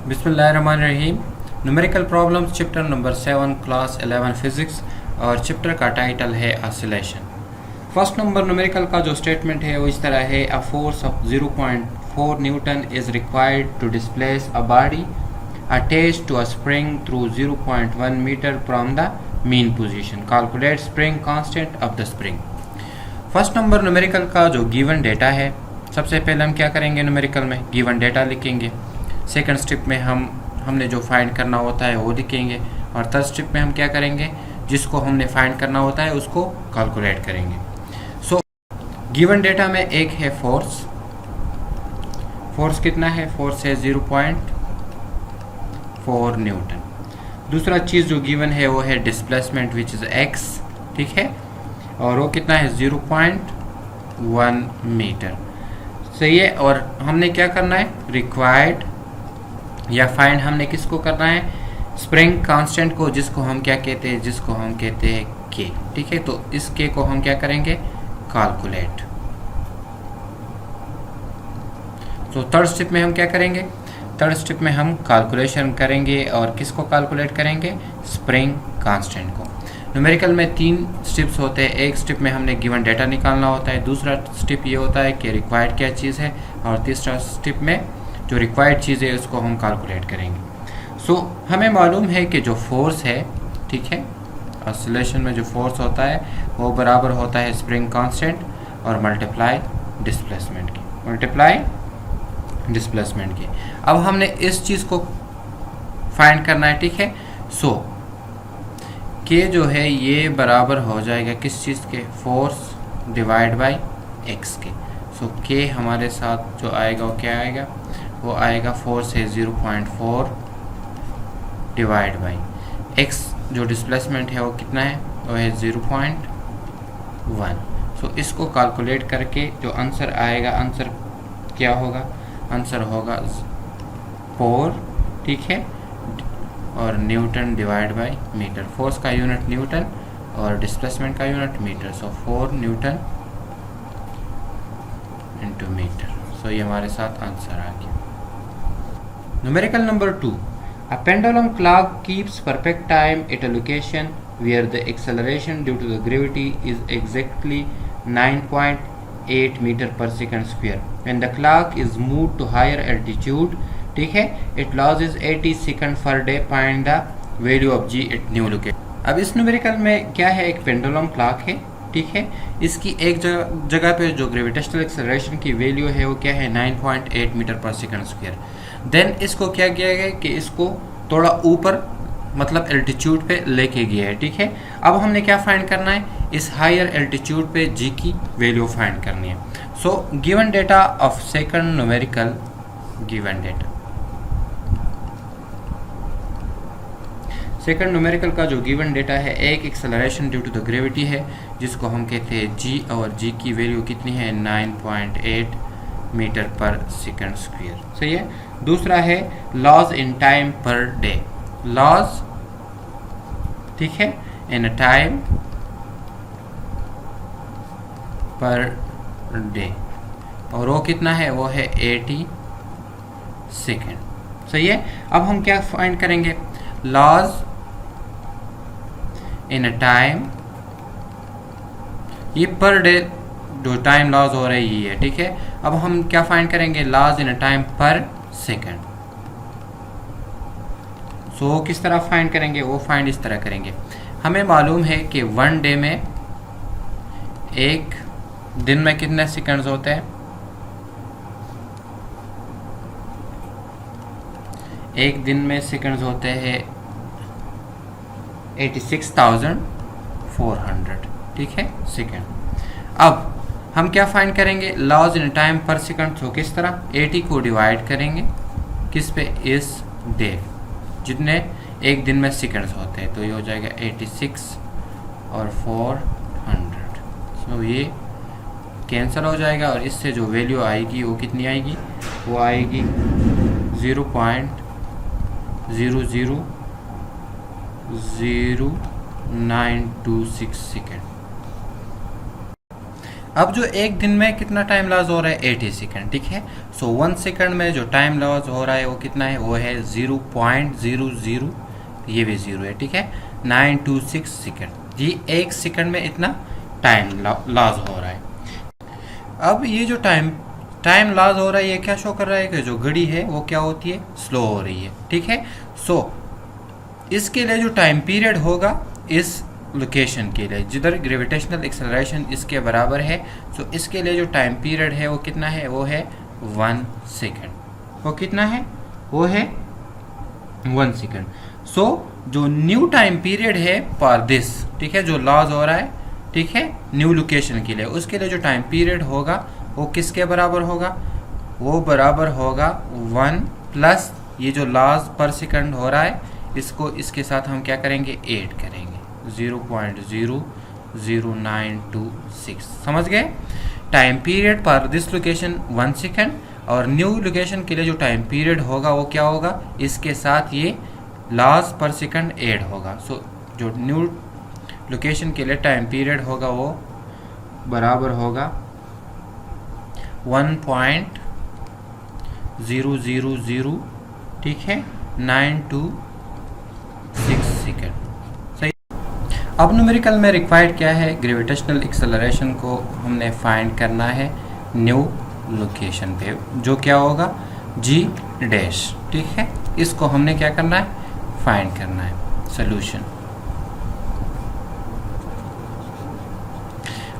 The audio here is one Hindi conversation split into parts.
बिस्मिल्लाहिर्रहमानिर्रहीम। Numerical problems chapter number 7 class 11 physics और चैप्टर का टाइटल है ऑसिलेशन। फर्स्ट नंबर न्यूमेरिकल का जो स्टेटमेंट है वो इस तरह है, a force of 0.4 newton is required to displace a body attached to a spring through 0.1 metre from the mean position. Calculate spring constant of the spring. First number numerical का जो गिवन डेटा है, सबसे पहले हम क्या करेंगे, न्यूमेरिकल में गिवन डेटा लिखेंगे। सेकंड स्टेप में हमने जो फाइंड करना होता है वो लिखेंगे, और थर्ड स्टेप में हम क्या करेंगे, जिसको हमने फाइंड करना होता है उसको कैलकुलेट करेंगे। सो गिवन डेटा में एक है फोर्स। फोर्स कितना है? फोर्स है 0.4 न्यूटन। दूसरा चीज़ जो गिवन है वो है डिस्प्लेसमेंट विच इज़ एक्स, ठीक है, और वो कितना है 0.1 मीटर। सही है। और हमने क्या करना है, रिक्वायर्ड या फाइंड हमने किसको करना है, स्प्रिंग कांस्टेंट को, जिसको हम क्या कहते हैं, जिसको हम कहते हैं के, ठीक है। तो इस के को हम क्या करेंगे, कैलकुलेट। तो थर्ड स्टेप में हम क्या करेंगे, थर्ड स्टेप में हम कैलकुलेशन करेंगे, और किसको कैलकुलेट करेंगे, स्प्रिंग कांस्टेंट को। न्यूमेरिकल में 3 स्टेप्स होते हैं। एक स्टेप में हमने गिवन डेटा निकालना होता है, दूसरा स्टेप ये होता है कि रिक्वायर्ड क्या चीज़ है, और तीसरा स्टेप में जो रिक्वायर्ड चीज़ है उसको हम कैलकुलेट करेंगे। सो हमें मालूम है कि जो फोर्स है, ठीक है, ऑसिलेशन में जो फोर्स होता है वो बराबर होता है स्प्रिंग कांस्टेंट और मल्टीप्लाई डिस्प्लेसमेंट की, मल्टीप्लाई डिस्प्लेसमेंट की। अब हमने इस चीज़ को फाइंड करना है, ठीक है। सो के जो है ये बराबर हो जाएगा किस चीज़ के, फोर्स डिवाइड बाय एक्स के। सो के हमारे साथ जो आएगा वो क्या आएगा, वो आएगा फोर्स है 0.4 डिवाइड बाई एक्स, जो डिस्प्लेसमेंट है वो कितना है, वो है 0.1। सो इसको कैलकुलेट करके जो आंसर आएगा, आंसर क्या होगा, आंसर होगा 4, ठीक है, और newton divide by metre. Force का यूनिट न्यूटन और डिस्प्लेसमेंट का unit metre. So 4 newton into metre. So ये हमारे साथ आंसर आ गया। Numerical number 2. A pendulum clock keeps perfect time at a location where the acceleration due to the gravity is exactly 9.8 meter per second square. When the clock is moved to higher altitude, ठीक है, it loses 80 second per day. Find the value of g at new location. अब इस न्यूमेरिकल में क्या है, एक पेंडुलम क्लॉक है, ठीक है। इसकी एक जगह पे जो ग्रेविटेशनल एक्सेलरेशन की वैल्यू है वो क्या है, 9.8 metre per second square. Then इसको क्या किया गया कि इसको थोड़ा ऊपर, मतलब एल्टीट्यूड पे लेके गया है, ठीक है। अब हमने क्या फाइंड करना है, इस हायर एल्टीट्यूड पे जी की वैल्यू फाइंड करनी है। So given data of second numerical, given data second numerical का जो गिवन डेटा है, एक acceleration due to the gravity है जिसको हम कहते हैं जी, और जी की वैल्यू कितनी है, 9.8 मीटर पर सेकंड स्क्वायर। सही है। दूसरा है laws in time per day, laws, ठीक है, इन टाइम पर डे, और वो कितना है, वो है 80 सेकेंड। सही है। अब हम क्या फाइंड करेंगे, लॉज इन टाइम, ये पर डे जो टाइम लॉस हो रही है, ठीक है। अब हम क्या फाइंड करेंगे, लॉस इन टाइम पर सेकंड। सो किस तरह फाइंड करेंगे, वो फाइंड इस तरह करेंगे। हमें मालूम है कि 1 डे में, एक दिन में कितने सेकंड्स होते हैं, एक दिन में सेकंड्स होते हैं 86,400, ठीक है, सेकंड। अब हम क्या फाइंड करेंगे, लॉज इन टाइम पर सेकंड। तो किस तरह, 80 को डिवाइड करेंगे किस पे, इस डे, जितने एक दिन में सेकंड्स होते हैं, तो ये हो जाएगा 86 और 400। सो ये कैंसिल हो जाएगा, और इससे जो वैल्यू आएगी वो कितनी आएगी, वो आएगी 0.0000926 सेकेंड। अब जो एक दिन में कितना टाइम लॉस हो रहा है 80 सेकंड, ठीक है। सो 1 सेकंड में जो टाइम लॉस हो रहा है वो कितना है, वो है 0.00, ये भी 0 है, ठीक है, 926 सेकंड। ये एक सेकंड में इतना टाइम लॉस हो रहा है। अब ये जो टाइम लॉस हो रहा है ये क्या शो कर रहा है कि जो घड़ी है वो क्या होती है, स्लो हो रही है, ठीक है। सो इसके लिए जो टाइम पीरियड होगा इस लोकेशन के लिए जिधर ग्रेविटेशनल एक्सेलरेशन इसके बराबर है, सो इसके लिए जो टाइम पीरियड है वो कितना है, वो है 1 सेकंड। वो कितना है, वो है 1 सेकंड। सो जो न्यू टाइम पीरियड है फॉर दिस, ठीक है, जो लॉस हो रहा है, ठीक है, न्यू लोकेशन के लिए, उसके लिए जो टाइम पीरियड होगा वो किसके बराबर होगा, वो बराबर होगा 1 प्लस ये जो लॉस पर सेकंड हो रहा है इसको इसके साथ हम क्या करेंगे, ऐड करेंगे, 0.00926। समझ गए। Time period for this location 1 second और न्यू लोकेशन के लिए जो टाइम पीरियड होगा वो क्या होगा, इसके साथ ये लॉस पर सेकंड ऐड होगा। सो जो न्यू लोकेशन के लिए टाइम पीरियड होगा वो बराबर होगा 1.000, ठीक है, 926 सेकंड। सही। अब न्यूमेरिकल में रिक्वायर्ड क्या है, ग्रेविटेशनल एक्सेलरेशन को हमने फाइंड करना है न्यू लोकेशन पे, जो क्या होगा जी डैश, ठीक है। इसको हमने क्या करना है, फाइंड करना है। सोल्यूशन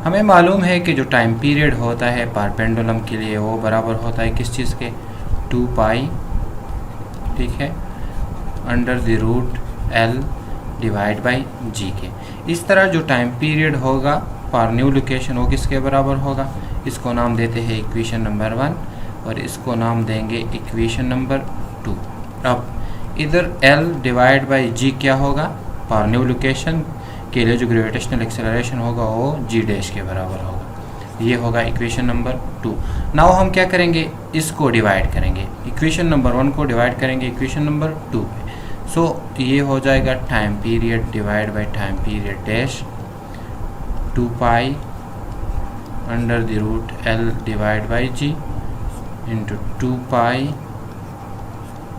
हमें मालूम है कि जो टाइम पीरियड होता है पर पेंडुलम के लिए वो बराबर होता है किस चीज़ के, 2 पाई, ठीक है, under the root L divide by g के। इस तरह जो टाइम पीरियड होगा फॉर न्यू लोकेशन वो किसके बराबर होगा, इसको नाम देते हैं इक्वेशन नंबर 1 और इसको नाम देंगे इक्वेशन नंबर 2। अब इधर L डिवाइड बाई जी क्या होगा, फॉर न्यू लोकेशन के लिए जो ग्रेविटेशनल एक्सेलरेशन होगा वो जी डैश के बराबर होगा, ये होगा इक्वेशन नंबर 2। नाउ हम क्या करेंगे, इसको डिवाइड करेंगे, इक्वेशन नंबर 1 को डिवाइड करेंगे इक्वेशन नंबर 2 पे। सो ये हो जाएगा time period divide by time period dash 2 pi under the root L divide by G into 2 pi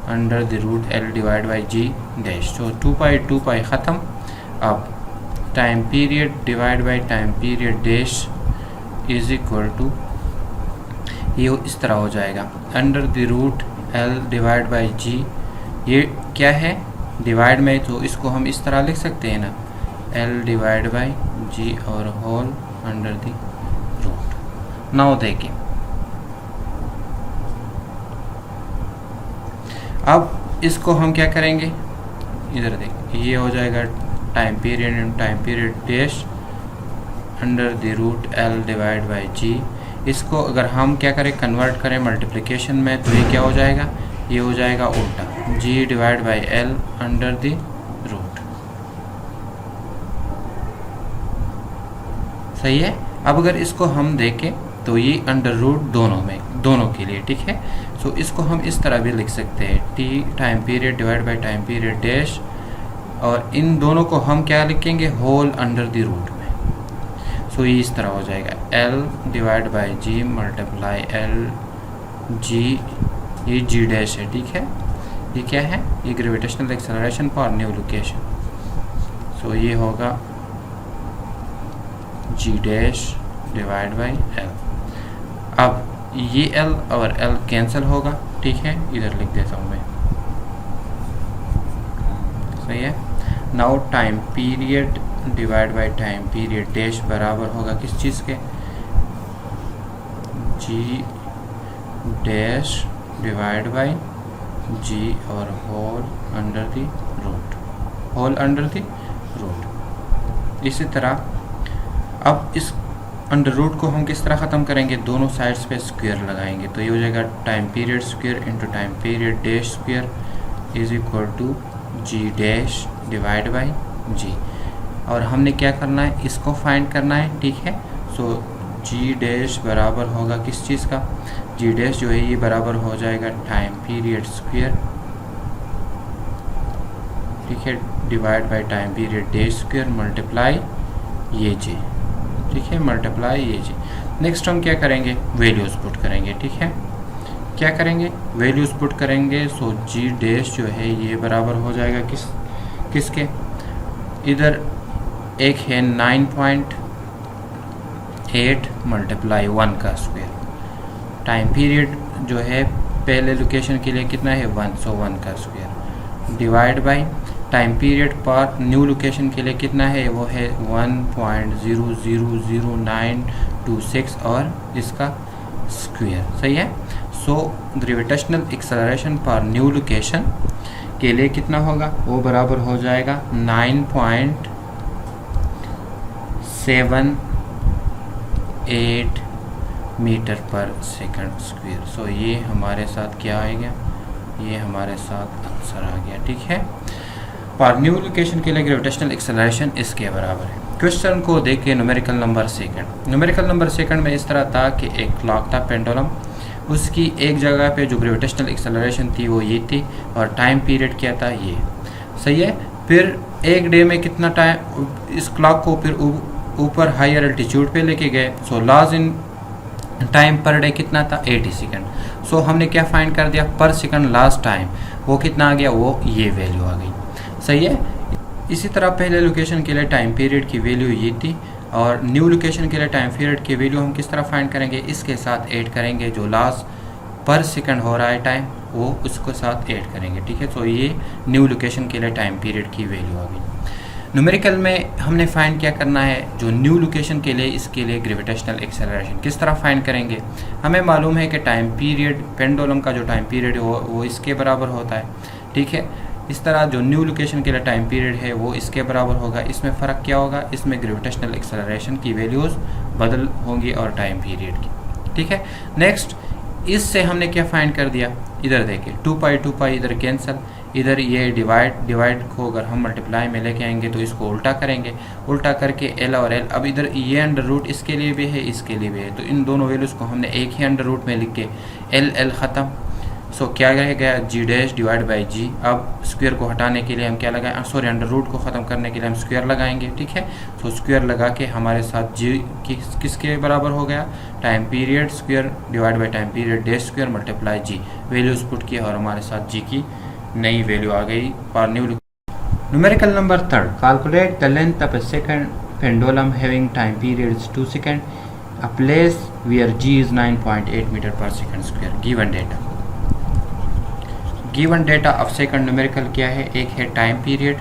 under the root L divide by G dash. तो 2 पाई ख़त्म। अब time period divide by time period dash is equal to, ये इस तरह हो जाएगा, under the root L divide by G, ये क्या है डिवाइड में, तो इसको हम इस तरह लिख सकते हैं ना, L डिवाइड बाई जी और whole under the root. Now देखिए, अब इसको हम क्या करेंगे, इधर देखिए, ये हो जाएगा time period dash under the root L divide by G. इसको अगर हम क्या करें, कन्वर्ट करें मल्टीप्लिकेशन में, तो ये क्या हो जाएगा, ये हो जाएगा उल्टा, G divide by L under the root. सही है। अब अगर इसको हम देखें तो ये अंडर रूट दोनों के लिए, ठीक है। सो इसको हम इस तरह भी लिख सकते हैं, T time period divide by time period dash, और इन दोनों को हम क्या लिखेंगे, होल अंडर द रूट में। सो ये इस तरह हो जाएगा, L divide by g multiply L g, ये जी डैश है, ठीक है। ये क्या है, ये gravitational acceleration for new location. So ये होगा G dash divide by L। अब ये L और L कैंसिल होगा, ठीक है, इधर लिख देता हूँ मैं। सही है। Now time period divide by time period dash बराबर होगा किस चीज़ के, जी डैश डिवाइड बाई जी और होल अंडर द रूट। इसी तरह अब इस अंडर रूट को हम किस तरह ख़त्म करेंगे, दोनों साइड्स पे स्क्वायर लगाएंगे, तो ये हो जाएगा time period square into time period dash square is equal to G dash divide by जी। और हमने क्या करना है, इसको फाइंड करना है, ठीक है। सो जी डैश बराबर होगा किस चीज़ का, जी डैश जो है ये बराबर हो जाएगा टाइम पीरियड स्क्वायर, ठीक है, divide by time period dash square multiply ये जी, ठीक है, मल्टीप्लाई ये जी। नेक्स्ट हम क्या करेंगे, वैल्यूज पुट करेंगे। ठीक है, क्या करेंगे, वैल्यूज पुट करेंगे। सो जी डैश जो है ये बराबर हो जाएगा किसके, इधर एक है 9.8 मल्टीप्लाई 1 का स्क्वायर, टाइम पीरियड जो है पहले लोकेशन के लिए कितना है 1, सो 1 का square divide by time period पर न्यू लोकेशन के लिए कितना है, वो है 1.0000926 और इसका स्क्वायर। सही है। सो ग्रेविटेशनल एक्सेलरेशन पर न्यू लोकेशन के लिए कितना होगा, वो बराबर हो जाएगा 9.78 मीटर पर सेकंड स्क्वायर। सो ये हमारे साथ क्या आएगा, ये हमारे साथ आंसर आ गया। ठीक है, पर न्यू लोकेशन के लिए ग्रेविटेशनल एक्सेलरेशन इसके बराबर है। क्वेश्चन को देखिए, numerical number second. Numerical number second में इस तरह था कि एक क्लॉक था पेंडुलम, उसकी एक जगह पे जो ग्रेविटेशनल एक्सेलरेशन थी वो ये थी और टाइम पीरियड क्या था ये। सही है। फिर एक डे में कितना टाइम, इस क्लॉक को फिर ऊपर हायर एल्टीट्यूड पे लेके गए। So loss in time per day कितना था 80 सेकंड। सो हमने क्या फाइंड कर दिया, पर सेकंड लास्ट टाइम वो कितना आ गया, वो ये वैल्यू आ गई। सही है। इसी तरह पहले लोकेशन के लिए टाइम पीरियड की वैल्यू ये थी और न्यू लोकेशन के लिए टाइम पीरियड की वैल्यू हम किस तरह फाइंड करेंगे, इसके साथ ऐड करेंगे, जो लास्ट पर सेकंड हो रहा है टाइम वो उसके साथ ऐड करेंगे। ठीक है, तो ये न्यू लोकेशन के लिए टाइम पीरियड की वैल्यू आ गई। न्यूमेरिकल में हमने फाइंड क्या करना है, जो न्यू लोकेशन के लिए इसके लिए ग्रेविटेशनल एक्सेलरेशन किस तरह फाइंड करेंगे। हमें मालूम है कि टाइम पीरियड पेंडुलम का जो टाइम पीरियड वो इसके बराबर होता है। ठीक है, इस तरह जो न्यू लोकेशन के लिए टाइम पीरियड है वो इसके बराबर होगा। इसमें फ़र्क क्या होगा, इसमें ग्रेविटेशनल एक्सेलरेशन की वैल्यूज़ बदल होंगी और टाइम पीरियड की। ठीक है, नेक्स्ट इससे हमने क्या फाइंड कर दिया, इधर देखिए 2 पाई इधर कैंसिल, इधर ये डिवाइड को अगर हम मल्टीप्लाई में लेके आएंगे तो इसको उल्टा करेंगे, उल्टा करके एल और एल, अब इधर ये अंडर रूट इसके लिए भी है इसके लिए भी है, तो इन दोनों वैल्यूज़ को हमने एक ही अंडर रूट में लिख के एल ख़त्म। सो क्या रह गया, जी डैश डिवाइड बाई जी। अब स्क्वायर को हटाने के लिए हम क्या लगाएं, सॉरी अंडर रूट को ख़त्म करने के लिए हम स्क्वायर लगाएंगे। ठीक है, सो स्क्वायर लगा के हमारे साथ जी किसके बराबर हो गया, time period square divide by time period dash square multiply g. Values put किया और हमारे साथ जी की नई वैल्यू आ गई for new. Numerical number third, calculate the length of a second pendulum having time period 2 second, a place where G is 9.8 metre per second square. Given data of second numerical क्या है, एक है टाइम पीरियड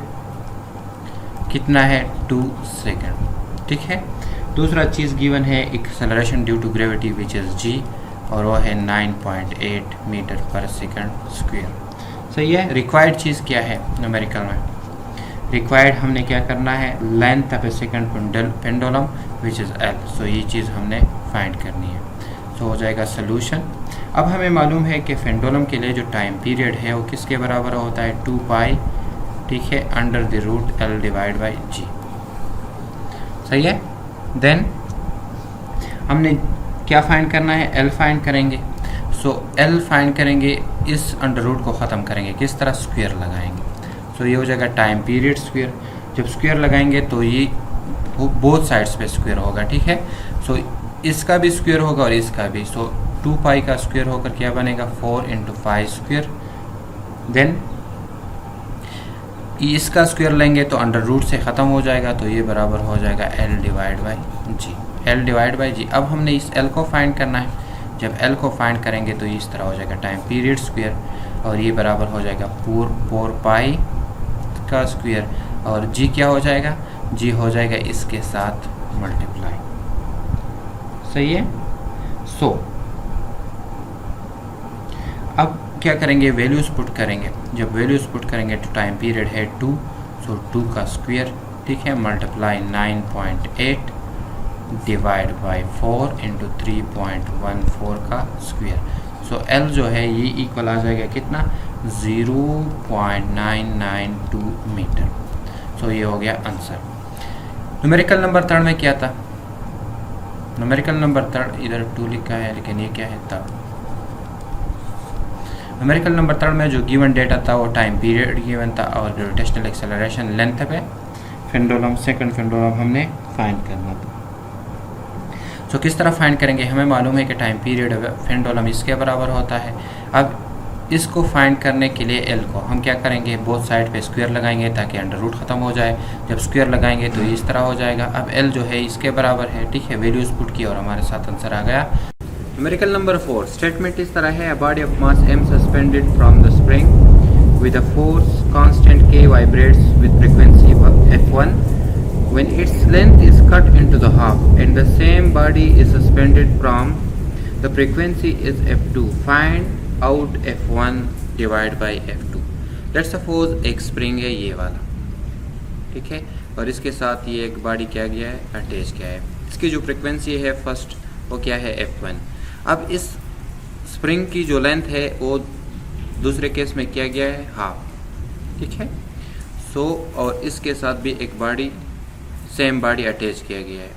कितना है 2 सेकंड। ठीक है, दूसरा चीज़ गिवन है acceleration due to gravity which is G और वो है 9.8 मीटर पर सेकंड स्क्वायर। सही है। रिक्वायर्ड चीज़ क्या है न्यूमेरिकल में, रिक्वायर्ड हमने क्या करना है, length of a second pendulum which is L. सो ये चीज़ हमने फाइंड करनी है। सो हो जाएगा सोल्यूशन। अब हमें मालूम है कि पेंडुलम के लिए जो टाइम पीरियड है वो किसके बराबर होता है 2 पाई। ठीक है, under the root L divide by G. सही है। देन हमने क्या फाइंड करना है, एल फाइंड करेंगे। सो एल फाइंड करेंगे, इस अंडर रूट को ख़त्म करेंगे, किस तरह स्क्वायर लगाएंगे। सो ये हो जाएगा टाइम पीरियड स्क्वायर। जब स्क्वायर लगाएंगे तो ये बोथ साइड्स पे स्क्वायर होगा। ठीक है, सो इसका भी स्क्वायर होगा और इसका भी। सो 2 पाई का स्क्वायर होकर क्या बनेगा 4 × 5 स्क्वायर। देन इसका स्क्वायर लेंगे तो अंडर रूट से ख़त्म हो जाएगा, तो ये बराबर हो जाएगा L divide by G. L divide by G. अब हमने इस एल को फाइंड करना है। जब एल को फाइंड करेंगे तो इस तरह हो जाएगा टाइम पीरियड स्क्वायर और ये बराबर हो जाएगा 4 पाई का स्क्वायर और जी क्या हो जाएगा, जी हो जाएगा इसके साथ मल्टीप्लाई। सही है। सो अब क्या करेंगे, वैल्यूज पुट करेंगे। जब वैल्यूज पुट करेंगे तो टाइम पीरियड है 2, सो 2 का स्क्वायर। ठीक है, मल्टीप्लाई 9.8 डिवाइड बाई 4 × 3.14 का स्क्वायर। सो एल जो है ये इक्वल आ जाएगा कितना 0.992 मीटर। सो ये हो गया आंसर। न्यूमेरिकल नंबर थर्ड में क्या था, न्यूमेरिकल नंबर थर्ड इधर 2 लिखा है लेकिन ये क्या है थर्ड। न्यूमेरिकल नंबर थर्ड में जो गिवन डेटा था वो टाइम पीरियड गिवन था और ग्रेविटेशनल एक्सेलरेशन लेंथ पे पेंडुलम सेकंड पेंडुलम हमने फाइंड करना था। सो तो किस तरह फाइंड करेंगे, हमें मालूम है कि टाइम पीरियड पेंडुलम इसके बराबर होता है। अब इसको फाइंड करने के लिए एल को हम क्या करेंगे, बोथ साइड पे स्क्वायर लगाएंगे ताकि अंडर रूट ख़त्म हो जाए। जब स्क्वायर लगाएंगे तो इस तरह हो जाएगा। अब एल जो है इसके बराबर है, ठीक है, वैल्यूज पुट की और हमारे साथ आंसर आ गया। न्यूमेरिकल नंबर 4 स्टेटमेंट इस तरह है, a body of mass m suspended from the spring with a force constant k vibrates with frequency f1 when its length is cut into the half and the same body is suspended from the frequency is f2, find out f1 divided by f2। Let's suppose एक स्प्रिंग है ये वाला, ठीक है, और इसके साथ ये एक बॉडी क्या गया है, अटैच किया है। इसकी जो फ्रीक्वेंसी है फर्स्ट वो क्या है, f1। अब इस स्प्रिंग की जो लेंथ है वो दूसरे केस में किया गया है हाफ, ठीक है। सो और इसके साथ भी एक बॉडी सेम बॉडी अटैच किया गया है।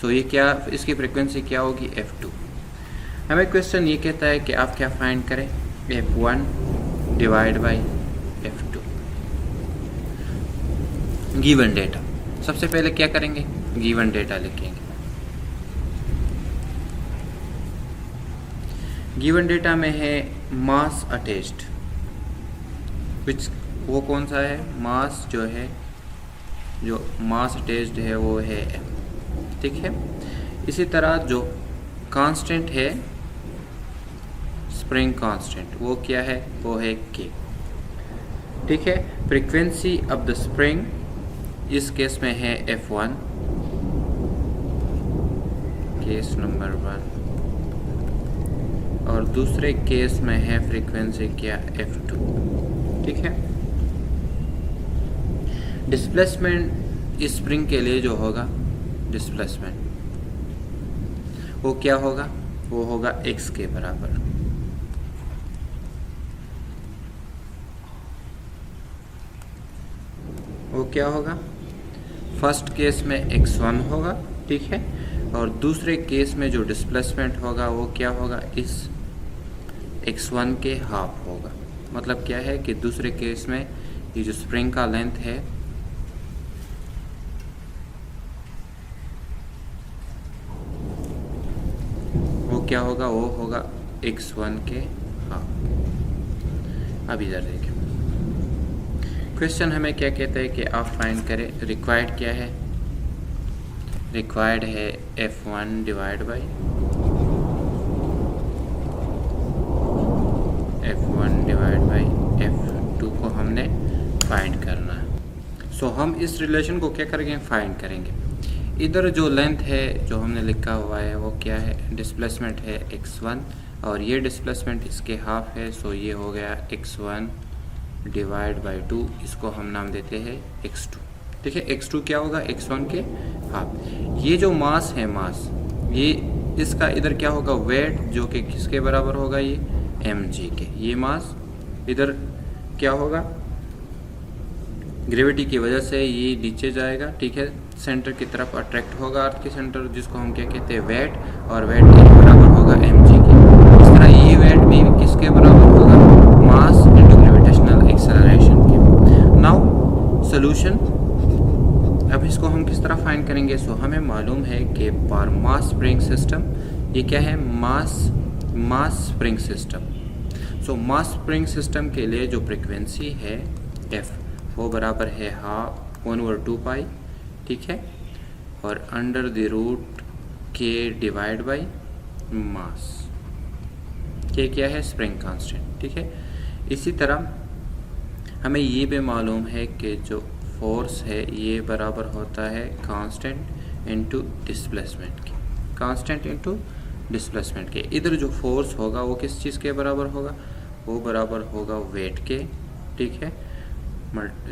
सो ये क्या, इसकी फ्रीक्वेंसी क्या होगी, f2। हमें क्वेश्चन ये कहता है कि आप क्या फाइंड करें, f1 divide by f2 given data. सबसे पहले क्या करेंगे, गिवन डेटा लिखेंगे। गिवन डेटा में है मास अटैच्ड, विच वो कौन सा है, मास जो है, जो मास अटैच्ड है वो है m, ठीक है। इसी तरह जो कांस्टेंट है स्प्रिंग कांस्टेंट वो क्या है, वो है k, ठीक है। फ्रीक्वेंसी ऑफ द स्प्रिंग इस केस में है f1, केस नंबर 1, और दूसरे केस में है फ्रीक्वेंसी क्या, f2, ठीक है। डिस्प्लेसमेंट स्प्रिंग के लिए जो होगा डिस्प्लेसमेंट वो क्या होगा, वो होगा x के बराबर। वो क्या होगा, फर्स्ट केस में x1 होगा, ठीक है, और दूसरे केस में जो डिस्प्लेसमेंट होगा वो क्या होगा, इस x1 के हाफ होगा। मतलब क्या है कि दूसरे केस में ये जो स्प्रिंग का लेंथ है क्या होगा, वो होगा x1 के हाफ। अब इधर देखिए क्वेश्चन हमें क्या कहता है कि आप फाइंड करें, रिक्वायर्ड क्या है, रिक्वायर्ड है f1 डिवाइड बाई f2 को हमने फाइंड करना है। सो हम इस रिलेशन को क्या करेंगे, फाइंड करेंगे। इधर जो लेंथ है जो हमने लिखा हुआ है वो क्या है, डिस्प्लेसमेंट है x1 और ये डिस्प्लेसमेंट इसके हाफ है। सो ये हो गया x1 डिवाइड बाई 2, इसको हम नाम देते हैं x2, ठीक है। x2 क्या होगा, x1 के हाफ। ये जो मास है, मास ये इसका इधर क्या होगा, वेट, जो कि किसके बराबर होगा, ये mg के। ये मास इधर क्या होगा, ग्रेविटी की वजह से ये नीचे जाएगा, ठीक है, सेंटर की तरफ अट्रैक्ट होगा अर्थ के सेंटर, जिसको हम क्या कहते हैं, वेट, और वेट के बराबर होगा mg के। इस तरह ये वेट भी किसके बराबर होगा, मास इनटू ग्रेविटेशनल एक्सेलरेशन के। नाउ सॉल्यूशन, अब इसको हम किस तरह फाइंड करेंगे। सो हमें मालूम है कि फॉर मास स्प्रिंग सिस्टम, ये क्या है, मास स्प्रिंग सिस्टम। सो मास स्प्रिंग सिस्टम के लिए जो फ्रीक्वेंसी है f वो बराबर है 1/2 पाई, ठीक है, और under the root k divide by mass. k क्या है, स्प्रिंग कांस्टेंट, ठीक है। इसी तरह हमें ये भी मालूम है कि जो फोर्स है ये बराबर होता है कांस्टेंट इनटू डिस्प्लेसमेंट के, कांस्टेंट इनटू डिस्प्लेसमेंट के। इधर जो फोर्स होगा वो किस चीज़ के बराबर होगा, वो बराबर होगा वेट के, ठीक है,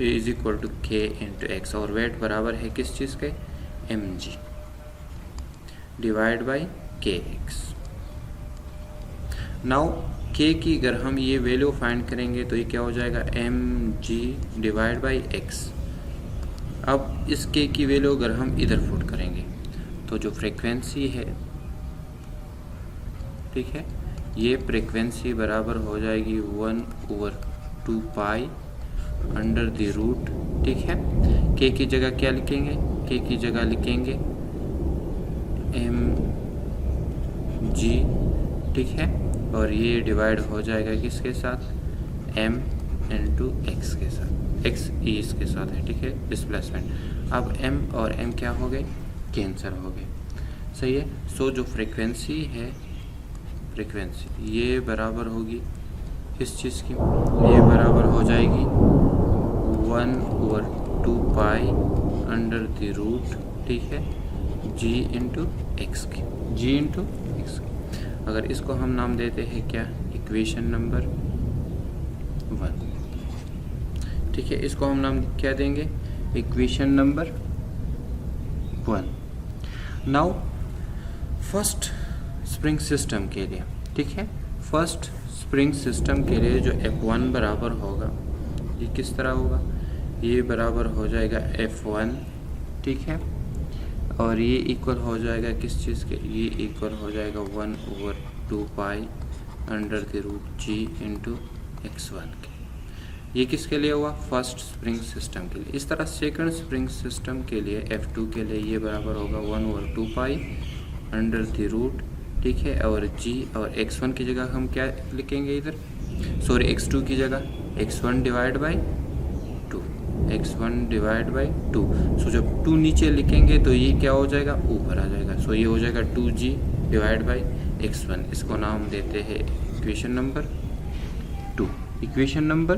is equal to k into x, और वेट बराबर है किस चीज़ के, mg divide by kx। Now k की अगर हम ये वैल्यू फाइंड करेंगे तो ये क्या हो जाएगा, mg डिवाइड बाई x। अब इस k की वैल्यू अगर हम इधर पुट करेंगे तो जो फ्रीक्वेंसी है, ठीक है, ये फ्रीक्वेंसी बराबर हो जाएगी 1/2 पाई अंडर द रूट, ठीक है। k की जगह क्या लिखेंगे, k की जगह लिखेंगे जी, ठीक है, और ये डिवाइड हो जाएगा किसके साथ, m इंटू एक्स के साथ, x इस के साथ है, ठीक है, डिस्प्लेसमेंट। अब m और m क्या हो गए, कैंसर हो गए, सही है। सो जो फ्रीक्वेंसी है, फ्रीक्वेंसी ये बराबर होगी इस चीज़ की, ये बराबर हो जाएगी 1/2 पाई अंडर द रूट, ठीक है, g इंटू एक्स की, g इंटू एक्स की। अगर इसको हम नाम देते हैं क्या, इक्वेशन नंबर 1, ठीक है, इसको हम नाम क्या देंगे, equation number 1। Now first spring system के लिए, ठीक है, फर्स्ट स्प्रिंग सिस्टम के लिए जो F1 बराबर होगा, ये किस तरह होगा, ये बराबर हो जाएगा F1, ठीक है, और ये इक्वल हो जाएगा किस चीज़ के, ये इक्वल हो जाएगा 1/2 pi under the root g into x1 के। ये किसके लिए हुआ, फर्स्ट स्प्रिंग सिस्टम के लिए। इस तरह सेकंड स्प्रिंग सिस्टम के लिए F2 के लिए ये बराबर होगा 1/2 पाई अंडर द रूट, ठीक है, और g और x1 की जगह हम क्या लिखेंगे इधर, सॉरी x2 की जगह x1 divide by 2, x1 divide by 2। सो जब 2 नीचे लिखेंगे तो ये क्या हो जाएगा, ऊपर आ जाएगा, सो ये हो जाएगा 2g डिवाइड बाई x1। इसको नाम देते हैं इक्वेशन नंबर 2, इक्वेशन नंबर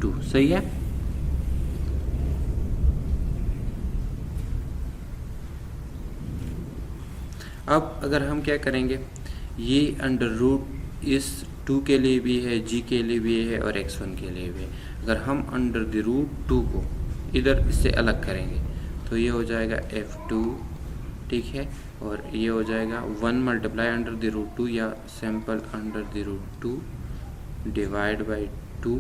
2, सही है। अब अगर हम क्या करेंगे, ये अंडर रूट इस 2 के लिए भी है, g के लिए भी है और x1 के लिए भी है। अगर हम अंडर द रूट 2 को इधर इससे अलग करेंगे तो ये हो जाएगा F2, ठीक है, और ये हो जाएगा 1 मल्टीप्लाई अंडर द रूट 2 या simple under the root 2 divide by 2,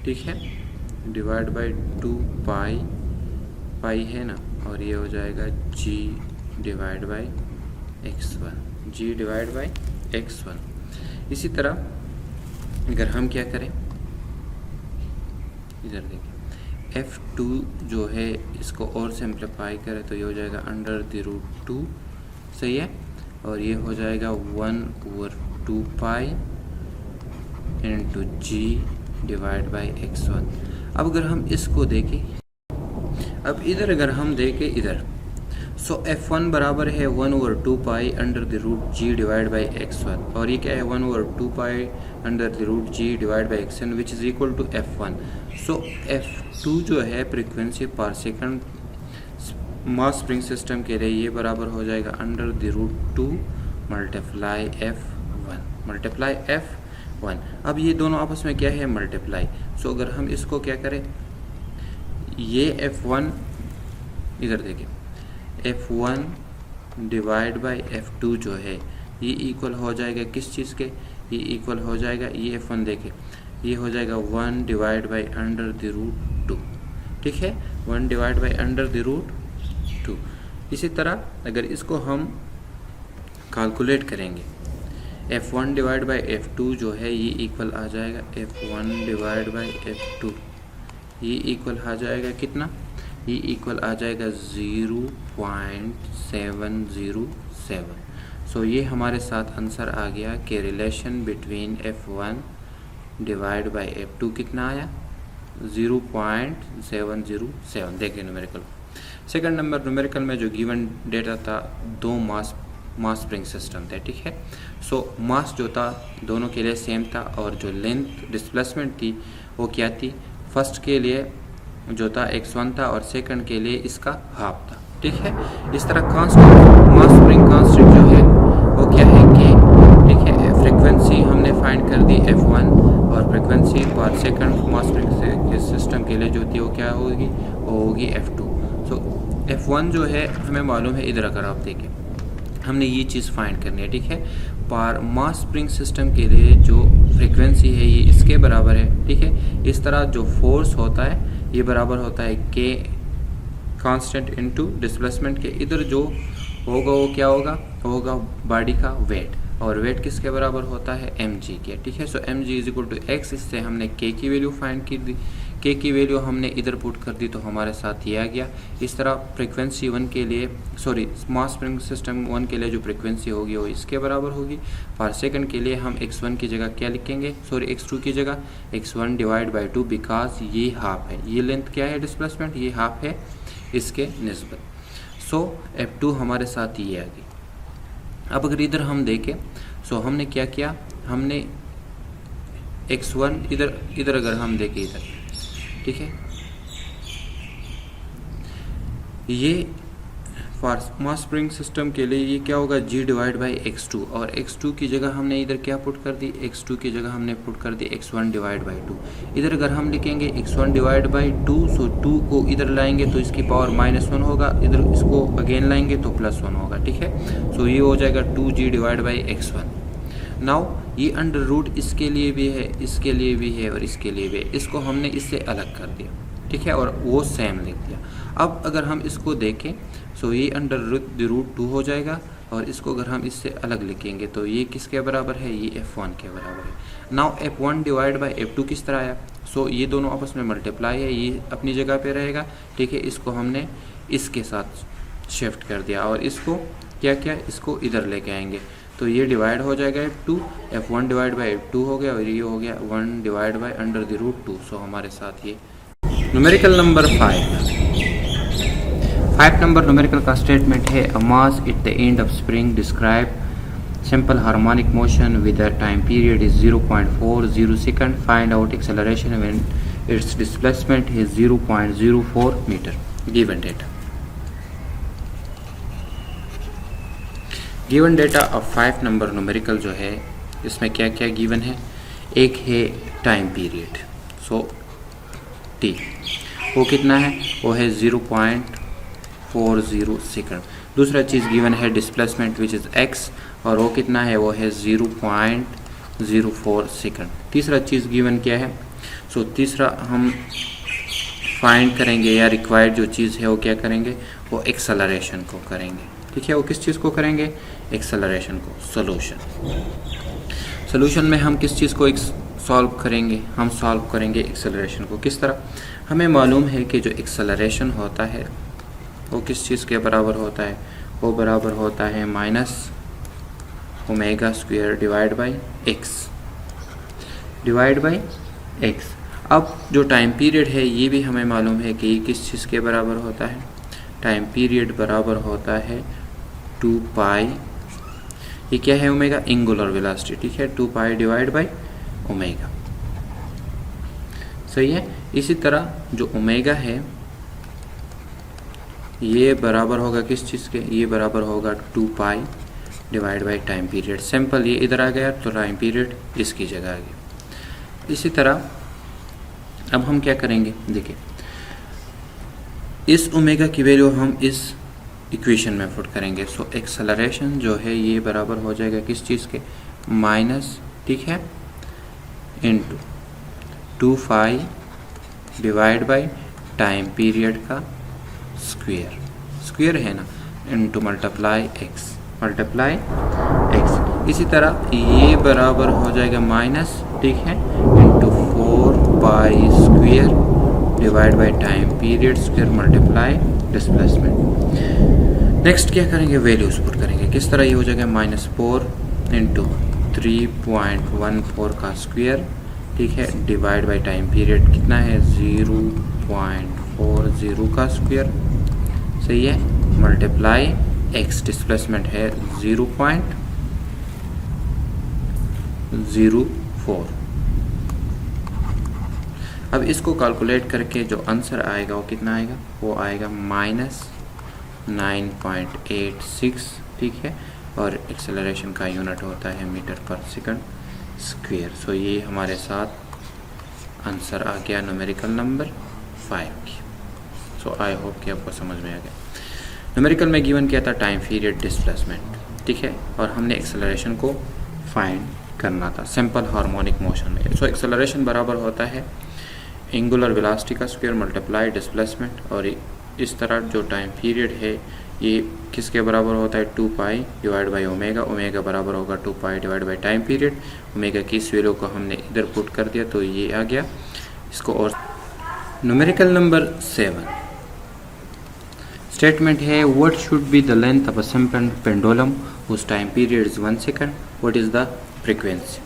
ठीक है, डिवाइड बाई 2 पाई, पाई है ना, और ये हो जाएगा g divide by x1, g divide by x1। इसी तरह अगर हम क्या करें, इधर देखिए F2 जो है इसको और सिंप्लीफाई करें तो ये हो जाएगा अंडर द रूट 2, सही है, और ये हो जाएगा 1/2 pi into g divide by x1। अब अगर हम इसको देखें, अब इधर अगर हम देखें इधर, सो F1 बराबर है 1/2 pi under the root g divide by x1, और ये क्या है 1/2 pi under the root g divide by x1 which is equal to F1। So F2 जो है फ्रीक्वेंसी पर सेकंड मास स्प्रिंग सिस्टम के लिए ये बराबर हो जाएगा under the root 2 multiply F1, multiply F1। अब ये दोनों आपस में क्या है, मल्टीप्लाई। सो अगर हम इसको क्या करें, ये F1 इधर देखिए, F1 डिवाइड बाई F2 जो है ये इक्वल हो जाएगा किस चीज़ के, ये इक्वल हो जाएगा, ये F1 देखिए ये हो जाएगा 1 divide by under the root 2, ठीक है, 1 divide by under the root 2। इसी तरह अगर इसको हम कैलकुलेट करेंगे, F1 डिवाइड बाई F2 जो है ये इक्वल आ जाएगा F1 डिवाइड बाई F2, ये इक्वल आ जाएगा कितना, ये इक्वल आ जाएगा 0.707। सो ये हमारे साथ आंसर आ गया कि relation between F1 divide by F2 कितना आया, 0.707। देखिए न्यूमेरिकल। सेकंड नंबर न्यूमेरिकल में जो गिवन डेटा था, 2 मास स्प्रिंग सिस्टम थे, ठीक है। सो मास जो था दोनों के लिए सेम था, और जो लेंथ डिस्प्लेसमेंट थी वो क्या थी, फर्स्ट के लिए जो था x1 था और सेकंड के लिए इसका हाफ था, ठीक है। इस तरह कांस्टेंट मास स्प्रिंग कांस्टेंट जो है वो क्या है k, ठीक है। फ्रीक्वेंसी हमने फाइंड कर दी F1, और फ्रीक्वेंसी पर सेकंड मास स्प्रिंग सिस्टम के लिए जो थी वो क्या होगी, वो होगी F2। सो F1 जो है हमें मालूम है, इधर अगर आप देखें हमने ये चीज़ फाइंड करनी है, ठीक है। पर मास स्प्रिंग सिस्टम के लिए जो फ्रीक्वेंसी है ये इसके बराबर है, ठीक है। इस तरह जो फोर्स होता है ये बराबर होता है k कांस्टेंट इनटू डिस्प्लेसमेंट के। इधर जो होगा वो क्या होगा, होगा बॉडी का वेट, और वेट किसके बराबर होता है, mg के, ठीक है। So mg is equal to x, इससे हमने k की वैल्यू फाइंड के की वैल्यू हमने इधर पुट कर दी तो हमारे साथ ये आ गया। इस तरह फ्रिक्वेंसी 1 के लिए मास स्प्रिंग सिस्टम 1 के लिए जो फ्रिक्वेंसी होगी वो इसके बराबर होगी। पर सेकंड के लिए हम x1 की जगह क्या लिखेंगे, x2 की जगह x1 डिवाइड बाई 2, बिकॉज ये हाफ है, ये लेंथ क्या है डिस्प्लेसमेंट, ये हाफ है इसके निस्बत। F2 हमारे साथ ये आ गई। अब अगर इधर हम देखें हमने क्या किया, हमने x1 इधर अगर हम देखें इधर, ठीक है, ये मास स्प्रिंग सिस्टम के लिए ये क्या होगा g डिवाइड बाई x2, और x2 की जगह हमने इधर क्या पुट कर दी, x2 की जगह हमने पुट कर दी x1 डिवाइड बाई 2। इधर अगर हम लिखेंगे x1 डिवाइड बाई 2, 2 को इधर लाएंगे तो इसकी पावर -1 होगा, इधर इसको अगेन लाएंगे तो +1 होगा, ठीक है। ये हो जाएगा 2g divide by x1। Now ये अंडर रूट इसके लिए भी है, इसके लिए भी है और इसके लिए भी है, इसको हमने इससे अलग कर दिया, ठीक है, और वो सेम लिख दिया। अब अगर हम इसको देखें ये अंडर रूट 2 हो जाएगा, और इसको अगर हम इससे अलग लिखेंगे तो ये किसके बराबर है, ये f1 के बराबर है। Now f1 divide by f2 किस तरह आया, ये दोनों आपस में मल्टीप्लाई है, ये अपनी जगह पे रहेगा, ठीक है, इसको हमने इसके साथ शिफ्ट कर दिया और इसको क्या किया, इसको इधर लेके आएंगे तो ये डिवाइड हो जाएगा f2, f1 divide by f2 हो गया और ये हो गया 1 divide by under the root 2। हमारे साथ ये न्यूमेरिकल नंबर 5 नंबर न्यूमेरिकल का स्टेटमेंट है, a mass at the end of spring describe simple harmonic motion with a time period is 0.40 second, find out acceleration when it's displacement is 0.04 metre. Given data, given data of 5 number numerical जो है इसमें क्या क्या गिवन है, एक है टाइम पीरियड, t वो कितना है, वो है 0.40 सेकंड। दूसरा चीज़ गिवन है डिस्प्लेसमेंट विच इज़ x, और वो कितना है, वो है 0.04 सेकंड। तीसरा चीज़ गिवन क्या है, तीसरा हम फाइंड करेंगे या रिक्वायर्ड जो चीज़ है वो क्या करेंगे, वो एक्सेलरेशन को करेंगे, ठीक है। वो किस चीज़ को करेंगे, एक्सेलरेशन को। सोल्यूशन में हम किस चीज़ को सॉल्व करेंगे, हम सॉल्व करेंगे एक्सेलरेशन को। किस तरह, हमें मालूम है कि जो एक्सेलरेशन होता है वो किस चीज़ के बराबर होता है, वो बराबर होता है -ओमेगा² डिवाइड बाई x। अब जो टाइम पीरियड है ये भी हमें मालूम है कि ये किस चीज़ के बराबर होता है, टाइम पीरियड बराबर होता है 2 पाई, ये क्या है, ओमेगा, एंगुलर वेलोसिटी, ठीक है, 2 पाई डिवाइड बाई ओमेगा, सही है। इसी तरह जो ओमेगा है ये बराबर होगा किस चीज़ के, ये बराबर होगा 2 pi divide by time period. Simple, ये इधर आ गया तो टाइम पीरियड इसकी जगह आ गया। इसी तरह अब हम क्या करेंगे, देखिए इस ओमेगा की वैल्यू हम इस इक्वेशन में पुट करेंगे। एक्सेलरेशन जो है ये बराबर हो जाएगा किस चीज़ के, माइनस, ठीक है, into 2 pi divide by time period का स्क्वायर है ना, इंटू मल्टीप्लाई x। इसी तरह ये बराबर हो जाएगा माइनस, ठीक है, into 4 pi square divide by time period square multiply displacement. Next क्या करेंगे, वैल्यूज पुट करेंगे। किस तरह, ये हो जाएगा -4 इंटू 3.14 का स्क्वायर, ठीक है, डिवाइड बाई टाइम पीरियड कितना है 0.40 का स्क्वायर, सही है, मल्टीप्लाई x, डिस्प्लेसमेंट है 0.04। अब इसको कैलकुलेट करके जो आंसर आएगा वो कितना आएगा, वो आएगा -9.86, ठीक है, और एक्सेलरेशन का यूनिट होता है मीटर पर सेकंड स्क्वायर। ये हमारे साथ आंसर आ गया न्यूमेरिकल नंबर 5 की। आई होप कि आपको समझ में आ गया। न्यूमेरिकल में गिवन किया था टाइम पीरियड डिस्प्लेसमेंट, ठीक है, और हमने एक्सेलरेशन को फाइंड करना था सिंपल हार्मोनिक मोशन में। एक्सेलरेशन बराबर होता है एंगुलर वेलोसिटी का स्क्वायर मल्टीप्लाई डिस्प्लेसमेंट, और इस तरह जो टाइम पीरियड है ये किसके बराबर होता है, 2 pi divide by omega. Omega बराबर होगा 2 pi divide by time period. Omega की इस वैल्यू को हमने इधर पुट कर दिया तो ये आ गया। इसको और न्यूमेरिकल नंबर 7 स्टेटमेंट है what should be the length of a simple pendulum whose time period is 1 second, what is the frequency.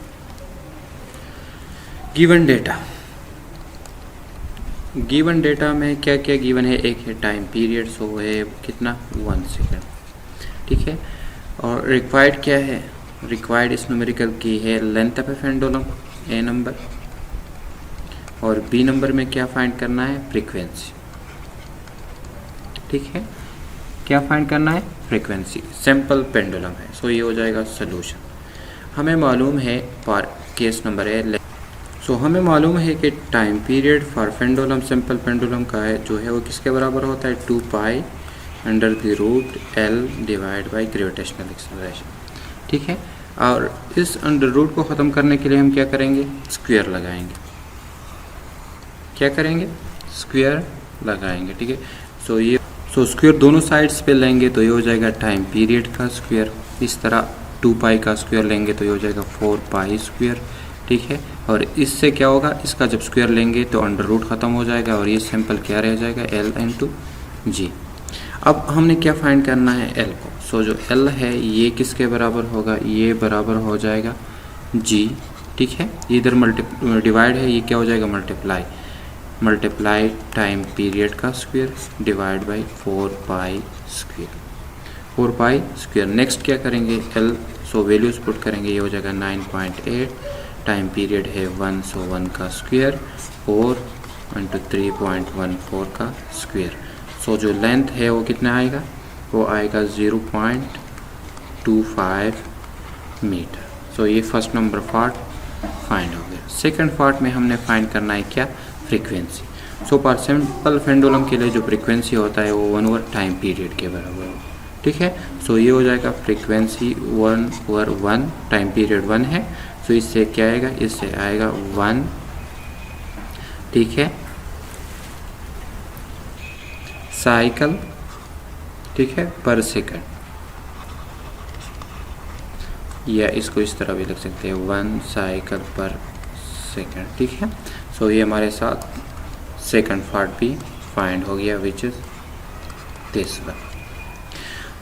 Given data में क्या क्या गिवन है, एक है टाइम पीरियड, सो है कितना 1 सेकंड, ठीक है। और रिक्वायर्ड क्या है, रिक्वायर्ड इस न्यूमेरिकल की है length of A pendulum A number, और बी नंबर में क्या फाइंड करना है, फ्रीक्वेंसी, ठीक है। क्या फाइंड करना है, फ्रीक्वेंसी, सिंपल पेंडुलम है, सो ये हो जाएगा सोल्यूशन। हमें मालूम है फॉर केस नंबर है, सो हमें मालूम है कि time period for pendulum simple pendulum का है जो है वो किसके बराबर होता है, 2 pi under the root L divide by gravitational acceleration, ठीक है। और इस अंडर रूट को ख़त्म करने के लिए हम क्या करेंगे, स्क्वायर लगाएंगे, क्या करेंगे, स्क्वायर लगाएंगे, ठीक है। सो स्क्वायर दोनों साइड्स पे लेंगे तो ये हो जाएगा टाइम पीरियड का स्क्वायर, इस तरह 2 पाई का स्क्वायर लेंगे तो ये हो जाएगा 4 पाई स्क्वायर, ठीक है। और इससे क्या होगा, इसका जब स्क्वायर लेंगे तो अंडर रूट ख़त्म हो जाएगा और ये सिंपल क्या रह जाएगा, एल इंटू जी। अब हमने क्या फाइंड करना है, एल को। सो जो एल है ये किसके बराबर होगा, ये बराबर हो जाएगा जी, ठीक है। इधर डिवाइड है, ये क्या हो जाएगा, मल्टीप्लाई टाइम पीरियड का square divide by 4 pi square. Next क्या करेंगे, एल, सो वैल्यूज पुट करेंगे, ये हो जाएगा 9.8, टाइम पीरियड है 1, सो 1 का स्क्वायर, 4 इंटू 3.14 का स्क्वायर। सो जो लेंथ है वो कितना आएगा, वो आएगा 0.25 मीटर। सो ये फर्स्ट नंबर पार्ट फाइंड हो गया। सेकंड पार्ट में हमने फाइंड करना है क्या, frequency. So for simple pendulum के लिए जो फ्रीक्वेंसी होता है वो 1 ओवर टाइम पीरियड के बराबर होगा, ठीक है। सो ये हो जाएगा फ्रीक्वेंसी 1 ओवर 1, टाइम पीरियड 1 है, सो इससे क्या आएगा, इससे आएगा 1, ठीक है, साइकिल, ठीक है, पर सेकंड, या इसको इस तरह भी लिख सकते हैं 1 साइकिल पर सेकंड, ठीक है। सो ये हमारे साथ सेकंड पार्ट भी फाइंड हो गया, विच इज दिस वन।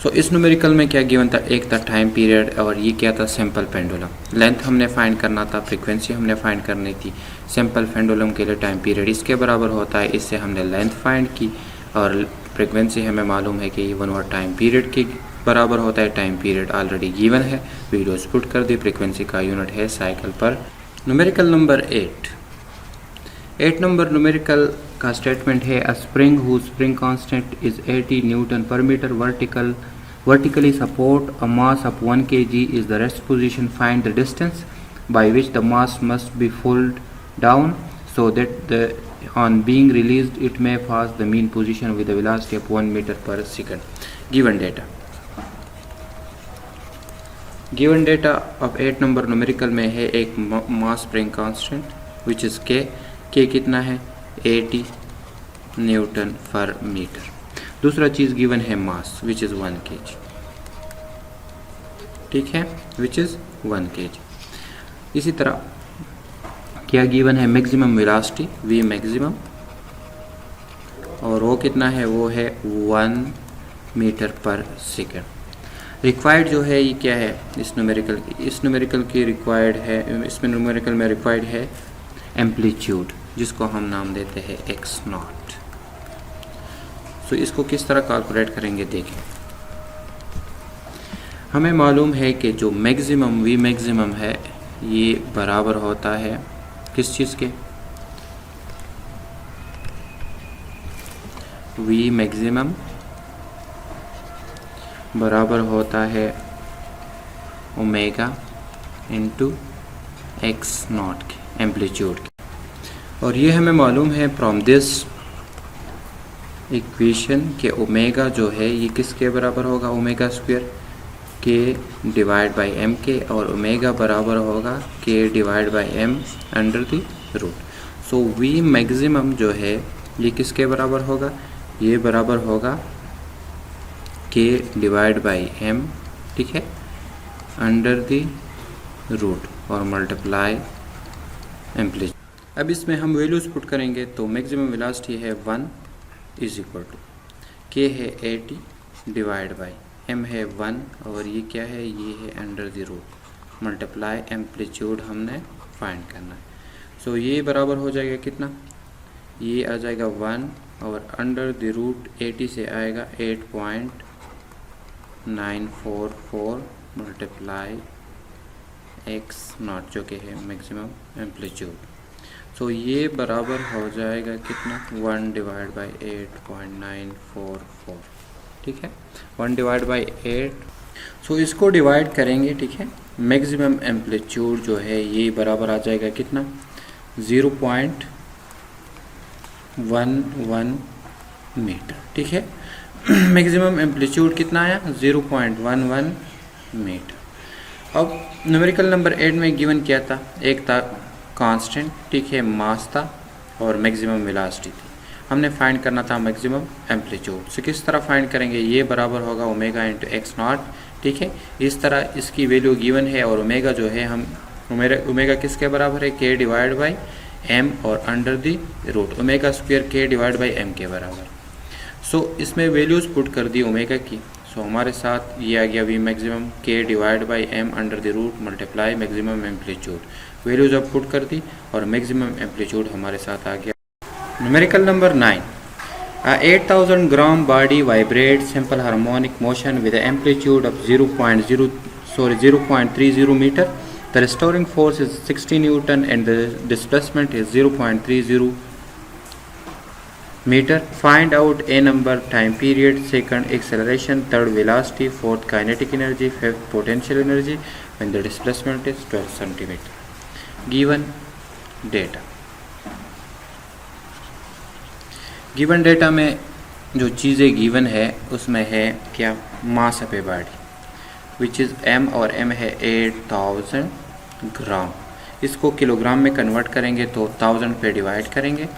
सो इस न्यूमेरिकल में क्या गिवन था, एक था टाइम पीरियड और ये क्या था, सिंपल पेंडुलम। लेंथ हमने फाइंड करना था, फ्रीक्वेंसी हमने फाइंड करनी थी। सिंपल पेंडुलम के लिए टाइम पीरियड इसके बराबर होता है, इससे हमने लेंथ फाइंड की, और फ्रीक्वेंसी हमें मालूम है कि ये 1 ओवर टाइम पीरियड के बराबर होता है। टाइम पीरियड ऑलरेडी गिवन है, वीडियोस पुट कर दी। फ्रीक्वेंसी का यूनिट है साइकिल पर। न्यूमेरिकल नंबर 8 नंबर न्यूमेरिकल का स्टेटमेंट है अ spring who spring constant is 80 Newton पर metre vertically support a mass of 1 kg is the rest position. Find the distance by which the mass must be pulled down so that on being released it may pass the mean position with a velocity of 1 meter per second. Given data of 8 number numerical में है एक mass spring constant which is k कितना है 80 न्यूटन पर मीटर। दूसरा चीज़ गिवन है मास विच इज़ 1 kg, ठीक है, विच इज़ 1 kg। इसी तरह क्या गिवन है, मैक्सिमम वेलोसिटी v मैक्सिमम, और वो कितना है, वो है 1 मीटर पर सेकेंड। रिक्वायर्ड जो है ये क्या है, इस न्यूमेरिकल की रिक्वायर्ड है, इसमें न्यूमेरिकल में रिक्वायर्ड है एम्पलीट्यूड, जिसको हम नाम देते हैं x0। सो इसको किस तरह कैलकुलेट करेंगे, देखें। हमें मालूम है कि जो मैक्सिमम v मैक्सिमम है ये बराबर होता है किस चीज़ के, v मैक्सिमम बराबर होता है ओमेगा इंटू x0 के एम्पलीट्यूड के। और ये हमें मालूम है फ्रॉम दिस इक्वेशन के ओमेगा जो है ये किसके बराबर होगा, omega square k divide by m के, और ओमेगा बराबर होगा k divide by m under the root. So v maximum जो है ये किसके बराबर होगा, ये बराबर होगा के डिवाइड बाई एम, ठीक है, अंडर द रूट और मल्टीप्लाई एम्पलीट्यूड। अब इसमें हम वैल्यूज़ पुट करेंगे तो मैक्सिमम वेलोसिटी है 1 इज इक्वल टू के है 80 डिवाइड बाई एम है 1 और ये क्या है, ये है under the root multiply amplitude हमने फाइंड करना है। सो ये बराबर हो जाएगा कितना, ये आ जाएगा 1 और अंडर द रूट 80 से आएगा 8.944 मल्टीप्लाई एक्स नॉट जो कि है मैक्सिमम एम्पलीट्यूड। सो ये बराबर हो जाएगा कितना, 1 डिवाइड बाई 8.944, ठीक है, 1 डिवाइड बाई 8। सो इसको डिवाइड करेंगे, ठीक है, मैक्सिमम एम्पलीट्यूड जो है ये बराबर आ जाएगा कितना, 0.11 मीटर, ठीक है। मैक्सिमम एम्पलीट्यूड कितना आया, 0.11 मीटर। अब न्यूमेरिकल नंबर 8 में गिवन क्या था, एक था कांस्टेंट, ठीक है, मास था और मैक्सिमम वेलोसिटी थी। हमने फाइंड करना था मैक्सिमम एम्पलीट्यूड। सो किस तरह फाइंड करेंगे, ये बराबर होगा ओमेगा इंटू एक्स नॉट, ठीक है। इस तरह इसकी वैल्यू गिवन है और ओमेगा जो है हम ओमेगा किसके बराबर है, के डिवाइड बाई एम और under the root omega square k divide by m के बराबर। सो इसमें वैल्यूज़ पुट कर दी ओमेगा की। सो हमारे साथ ये आ गया v maximum k divide by m under the root multiply maximum amplitude. Values अब पुट कर दी और मैक्सिमम एम्पलीट्यूड हमारे साथ आ गया। Numerical number 9, 8000 gram body vibrate simple harmonic motion with amplitude of 0.30 metre. The restoring force is 60 Newton and the displacement is 0.30 meter. Find out a number, time period, second acceleration, third velocity, fourth kinetic energy, fifth potential energy when the displacement is 12 centimeter. Given data. Given data में जो चीज़ें गिवन है उसमें है क्या, mass of a body which is m और एम है 8000 ग्राम। इसको किलोग्राम में कन्वर्ट करेंगे तो 1000 पे डिवाइड करेंगे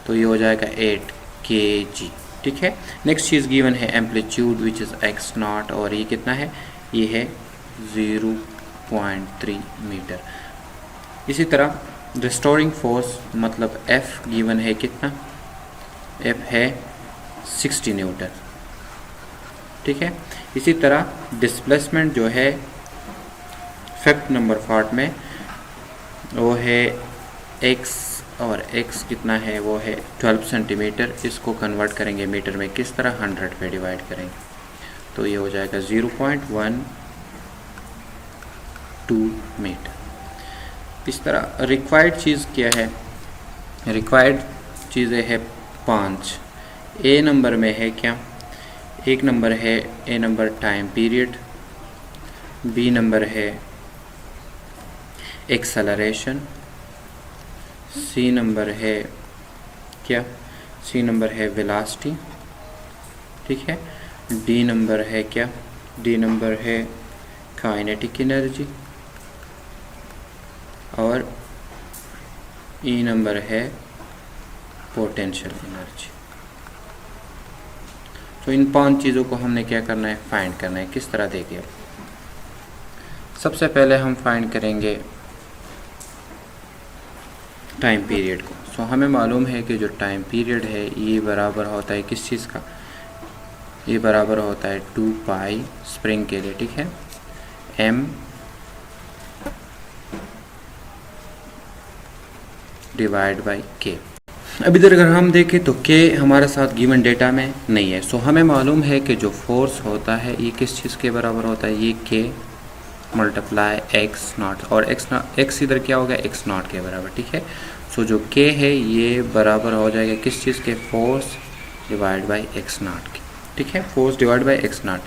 तो ये हो जाएगा 8 kg, ठीक है। नेक्स्ट चीज़ गिवन है amplitude which is X not और ये कितना है, ये है 0.3 मीटर। इसी तरह रिस्टोरिंग फोर्स मतलब F गिवन है कितना, F है 60 न्यूटन, ठीक है। इसी तरह डिस्प्लेसमेंट जो है फिफ्थ नंबर पार्ट में वो है x और x कितना है, वो है 12 सेंटीमीटर। इसको कन्वर्ट करेंगे मीटर में किस तरह, 100 पे डिवाइड करेंगे तो ये हो जाएगा 0.12 मीटर। इस तरह रिक्वायर्ड चीज़ क्या है, रिक्वायर्ड चीज़ें है 5। ए नंबर में है क्या, एक नंबर है A number time period, B number है एक्सेलरेशन, सी नंबर है क्या, सी नंबर है वेलोसिटी, ठीक है। डी नंबर है क्या, डी नंबर है काइनेटिक एनर्जी और ई नंबर है पोटेंशियल एनर्जी। तो इन 5 चीज़ों को हमने क्या करना है, फाइंड करना है। किस तरह देखिए, सबसे पहले हम फाइंड करेंगे टाइम पीरियड को। सो हमें मालूम है कि जो टाइम पीरियड है ये बराबर होता है किस चीज़ का, ये बराबर होता है 2 पाई स्प्रिंग के लिए, ठीक है, m डिवाइड बाई के। अब इधर अगर हम देखें तो k हमारे साथ गिवन डेटा में नहीं है। सो हमें मालूम है कि जो फोर्स होता है ये किस चीज़ के बराबर होता है, ये k मल्टीप्लाई एक्स नॉट और एक्स इधर क्या होगा, एक्स नॉट के बराबर, ठीक है। सो जो k है ये बराबर हो जाएगा किस चीज़ के, force divide by x not के, ठीक है, force divide by x not.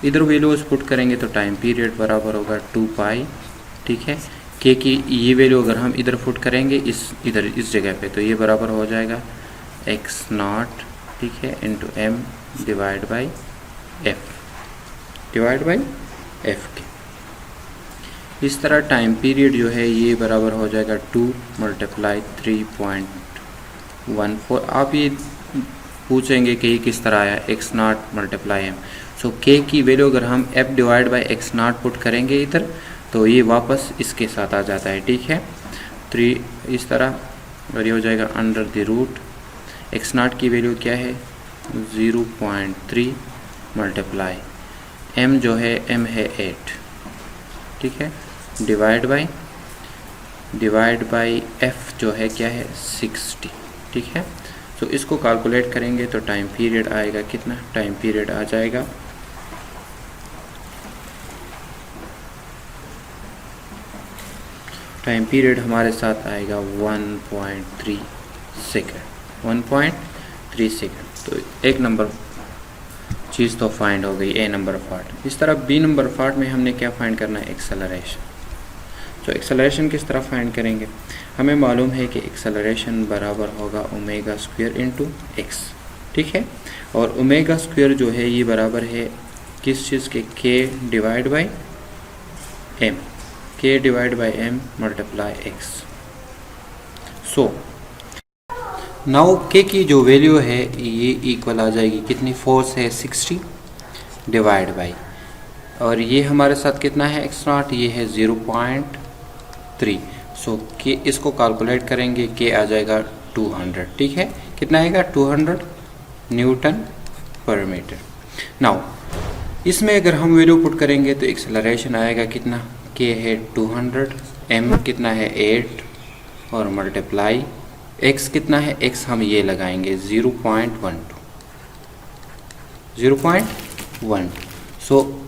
इधर वैल्यूज पुट करेंगे तो टाइम पीरियड बराबर होगा 2 पाई, ठीक है। k की ये वैल्यू अगर हम इधर पुट करेंगे इधर इस जगह पे तो ये बराबर हो जाएगा एक्स नॉट, ठीक है, into m divide by f divide by f के। इस तरह टाइम पीरियड जो है ये बराबर हो जाएगा 2 मल्टीप्लाई 3.14। आप ये पूछेंगे कि ये किस तरह आया, एक्स नॉट मल्टीप्लाई एम। सो के की वैल्यू अगर हम F divide by x not put करेंगे इधर तो ये वापस इसके साथ आ जाता है, ठीक है। 3 इस तरह, और ये हो जाएगा अंडर द रूट x0 की वैल्यू क्या है 0.3 मल्टीप्लाई m जो है m है 8, ठीक है, डिवाइड बाई f जो है क्या है 60, ठीक है। तो इसको कैलकुलेट करेंगे तो टाइम पीरियड आएगा कितना, टाइम पीरियड आ जाएगा टाइम पीरियड हमारे साथ आएगा 1.3 सेकेंड, 1.3 सेकेंड। तो एक नंबर चीज़ तो फाइंड हो गई, ए नंबर पार्ट। इस तरह बी नंबर पार्ट में हमने क्या फाइंड करना है, एक्सेलरेशन। तो एक्सेलरेशन किस तरह फाइंड करेंगे, हमें मालूम है कि एक्सेलरेशन बराबर होगा ओमेगा स्क्वायर इंटू एक्स, ठीक है। और ओमेगा स्क्वायर जो है ये बराबर है किस चीज़ के, k divide by m, k divide by m multiply x. So now k की जो वैल्यू है ये इक्वल आ जाएगी कितनी, फोर्स है 60 डिवाइड बाई, और ये हमारे साथ कितना है x0, ये है 0.3। सो के इसको कैलकुलेट करेंगे, के आ जाएगा 200, ठीक है, कितना आएगा 200 न्यूटन पर मीटर। नाउ इसमें अगर हम वैल्यू पुट करेंगे तो एक्सेलरेशन आएगा कितना, के है 200, m कितना है 8, और मल्टीप्लाई x कितना है, x हम ये लगाएंगे 0.12। सो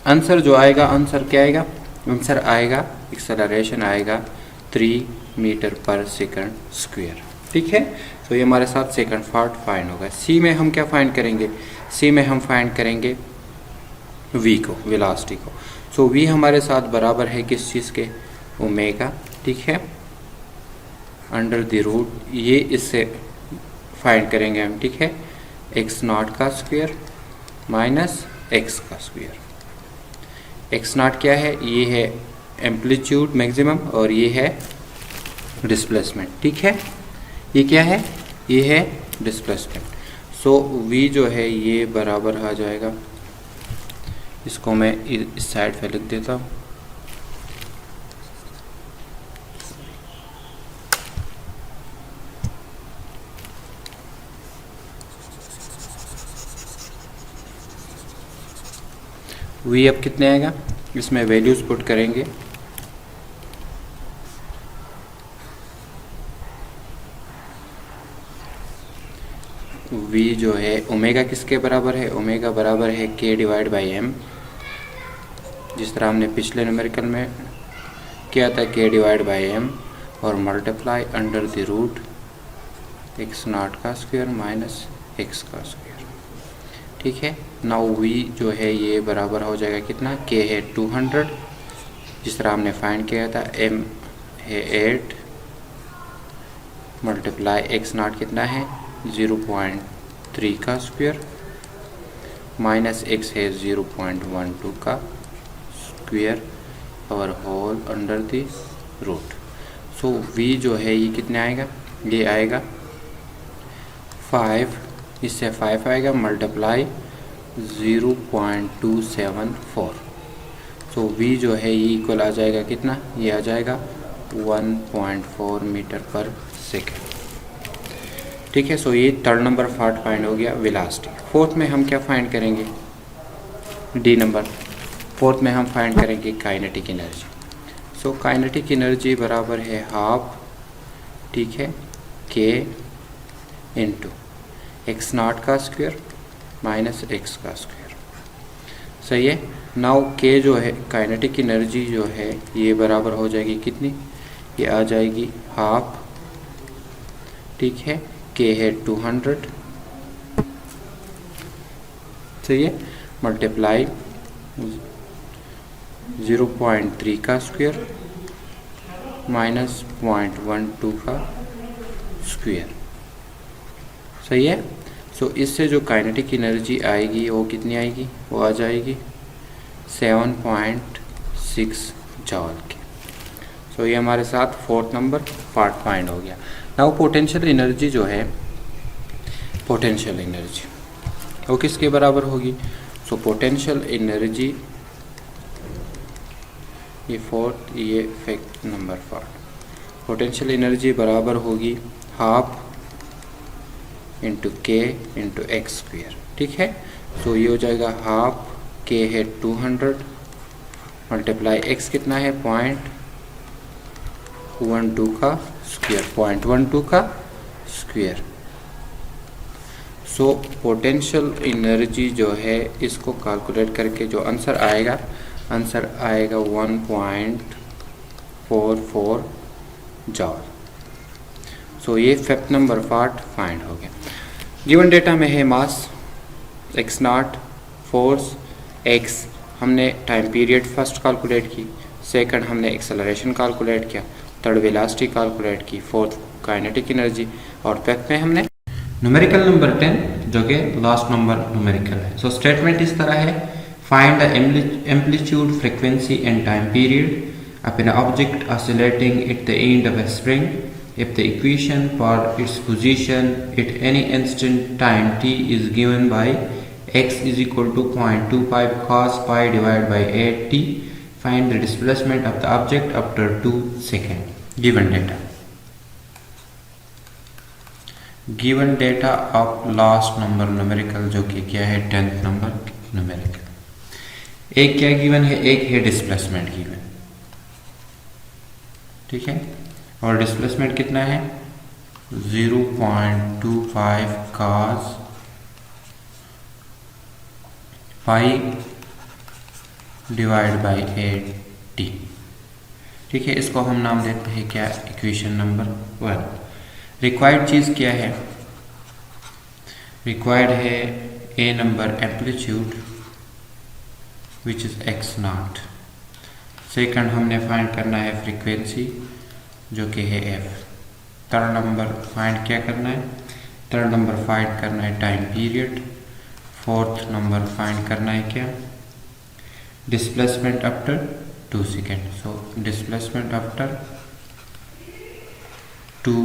आंसर जो आएगा, आंसर क्या आएगा, आंसर आएगा एक्सेलरेशन आएगा 3 मीटर पर सेकंड स्क्वायर, ठीक है। तो ये हमारे साथ सेकंड पार्ट फाइंड होगा। सी में हम क्या फाइंड करेंगे, सी में हम फाइंड करेंगे v को, वेलोसिटी को। सो v हमारे साथ बराबर है किस चीज़ के, ओमेगा, ठीक है, अंडर द रूट, ये इससे फाइंड करेंगे हम, ठीक है, x0 का स्क्वायर माइनस x का स्क्वायर। x0 क्या है, ये है एम्पलीट्यूड मैक्सिमम और ये है डिस्प्लेसमेंट, ठीक है, ये क्या है, ये है डिस्प्लेसमेंट। सो v जो है ये बराबर आ जाएगा, इसको मैं इस साइड पे लिख देता हूँ, v अब कितने आएगा, इसमें वैल्यूज पुट करेंगे, v जो है ओमेगा किसके बराबर है, ओमेगा बराबर है k डिवाइड बाई एम, जिस तरह हमने पिछले न्यूमेरिकल में किया था, k डिवाइड बाई एम, और multiply under the root x0 का स्क्वायर माइनस x का स्क्वायर, ठीक है। नाउ v जो है ये बराबर हो जाएगा कितना, k है 200, जिस तरह हमने फाइंड किया था, m है 8, मल्टीप्लाई x0 कितना है 0.3 का स्क्वायर, माइनस x है 0.12 का स्क्वायर, और whole under the root. So v जो है ये कितने आएगा, ये आएगा 5, इससे 5 आएगा, मल्टीप्लाई 0.274। सो v जो है ये इक्वल आ जाएगा कितना, ये आ जाएगा 1.4 मीटर पर सेकेंड, ठीक है। सो ये थर्ड नंबर पार्ट फाइंड हो गया, वेलोसिटी। फोर्थ में हम क्या फाइंड करेंगे, डी नंबर, फोर्थ में हम फाइंड करेंगे kinetic energy. So kinetic energy बराबर है हाफ, ठीक है, के इंटू x0 का स्क्वायर माइनस x का स्क्वायर, सही है। नाउ के जो है काइनेटिक एनर्जी जो है ये बराबर हो जाएगी कितनी, ये आ जाएगी हाफ, ठीक है, के है 200, सही है, मल्टीप्लाई 0.3 का स्क्वायर माइनस 0.12 का स्क्वायर, सही है। सो इससे जो काइनेटिक एनर्जी आएगी वो कितनी आएगी, वो आ जाएगी 7.6 जॉल की। सो ये हमारे साथ फोर्थ नंबर पार्ट फाइंड हो गया। नाउ पोटेंशियल एनर्जी जो है, पोटेंशियल एनर्जी वो किसके बराबर होगी, सो पोटेंशियल एनर्जी, ये फोर्थ, ये fifth number part, potential energy बराबर होगी हाफ इंटू के इंटू एक्स स्क्वायर, ठीक है। तो ये हो जाएगा हाफ, के है 200 मल्टीप्लाई एक्स कितना है 0.12 का स्क्वायर, 0.12 का स्क्वायर। सो पोटेंशियल एनर्जी जो है इसको कैलकुलेट करके जो आंसर आएगा 1.44 जॉल। सो ये फिफ्थ नंबर पार्ट फाइंड हो गया। गिवन डेटा में है मास एक्स नॉट, फोर्स एक्स, हमने टाइम पीरियड फर्स्ट कैलकुलेट की, सेकंड हमने एक्सेलरेशन कैलकुलेट किया, थर्ड वेलोसिटी कैलकुलेट की, फोर्थ काइनेटिक एनर्जी, और फिफ्थ में हमने न्यूमेरिकल नंबर 10 जो कि लास्ट नंबर न्यूमेरिकल है। सो स्टेटमेंट इस तरह है, find the amplitude, frequency and time period of an object oscillating at the end of a spring if the equation for its position at any instant time t is given by x is equal to 0.25 cos pi divided by 8t. Find the displacement of the object after 2 seconds. Given data of last number numerical जो कि क्या है 10th नंबर numerical। एक क्या गिवन है, एक है डिस्प्लेसमेंट गिवन, ठीक है। और डिस्प्लेसमेंट कितना है 0.25 cos pi divide by 8t, ठीक है। इसको हम नाम देते हैं क्या, इक्वेशन नंबर 1। रिक्वायर्ड चीज़ क्या है, रिक्वायर्ड है A number amplitude which is X naught, second हमने फाइंड करना है फ्रीक्वेंसी जो कि है एफ, थर्ड नंबर फाइंड क्या करना है, थर्ड नंबर फाइंड करना है time period, fourth number find करना है क्या, displacement after 2 second. So displacement after 2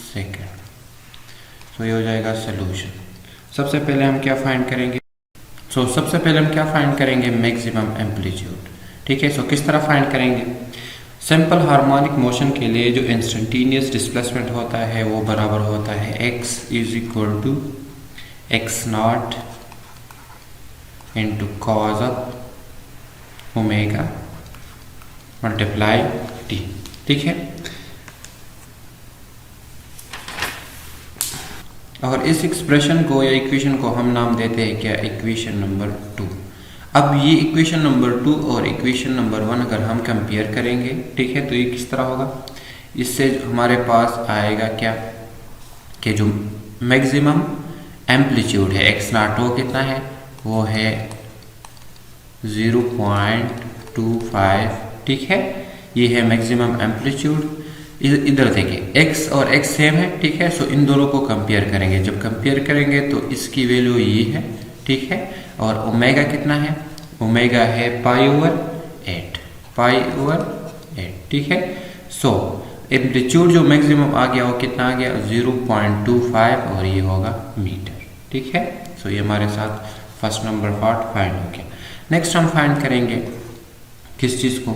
second. So ये हो जाएगा सोल्यूशन। सबसे पहले हम क्या फाइंड करेंगे, सबसे पहले हम क्या फाइंड करेंगे, मैक्सिमम एम्पलीट्यूड, ठीक है। सो किस तरह फाइंड करेंगे, सिंपल हार्मोनिक मोशन के लिए जो इंस्टेंटेनियस डिस्प्लेसमेंट होता है वो बराबर होता है x is equal to x naught into cos of omega multiply t, ठीक है। और इस एक्सप्रेशन को या इक्वेशन को हम नाम देते हैं क्या, इक्वेशन नंबर 2। अब ये इक्वेशन नंबर 2 और इक्वेशन नंबर 1 अगर हम कंपेयर करेंगे, ठीक है, तो ये किस तरह होगा, इससे हमारे पास आएगा क्या कि जो मैक्सिमम एम्पलीट्यूड है एक्स नॉट वो कितना है, वो है 0.25, ठीक है। ये है मैक्सिमम एम्पलीट्यूड। इधर देखिए x और x सेम है, ठीक है। सो इन दोनों को कंपेयर करेंगे, जब कंपेयर करेंगे तो इसकी वैल्यू ये है, ठीक है। और ओमेगा कितना है, ओमेगा है पाई/8, ठीक है। सो एम्पलीट्यूड जो मैक्सिमम आ गया वो कितना आ गया 0.25 और ये होगा मीटर, ठीक है। सो ये हमारे साथ फर्स्ट नंबर पार्ट फाइंड हो गया। नेक्स्ट हम फाइंड करेंगे किस चीज़ को,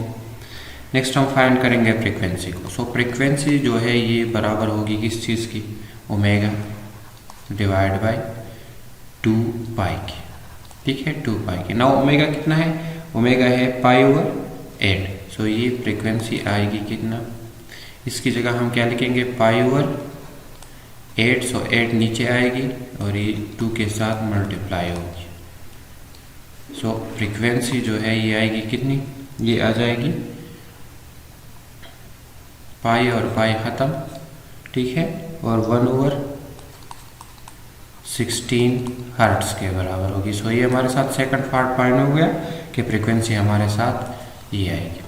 नेक्स्ट हम फाइंड करेंगे फ्रीक्वेंसी को। सो फ्रीक्वेंसी जो है ये बराबर होगी किस चीज़ की, ओमेगा डिवाइड बाय 2 पाई की, ठीक है, 2 पाई की। नाउ ओमेगा कितना है, ओमेगा है पाई/8। सो ये फ्रीक्वेंसी आएगी कितना, इसकी जगह हम क्या लिखेंगे पाई/8। सो 8 नीचे आएगी और ये 2 के साथ मल्टीप्लाई होगी। सो फ्रीक्वेंसी जो है ये आएगी कितनी, ये आ जाएगी पाई और पाई ख़त्म, ठीक है, और 1/16 हर्ट्स के बराबर होगी। सो ये हमारे साथ सेकंड पार्ट फाइंड हो गया कि फ्रीक्वेंसी हमारे साथ ये आएगी।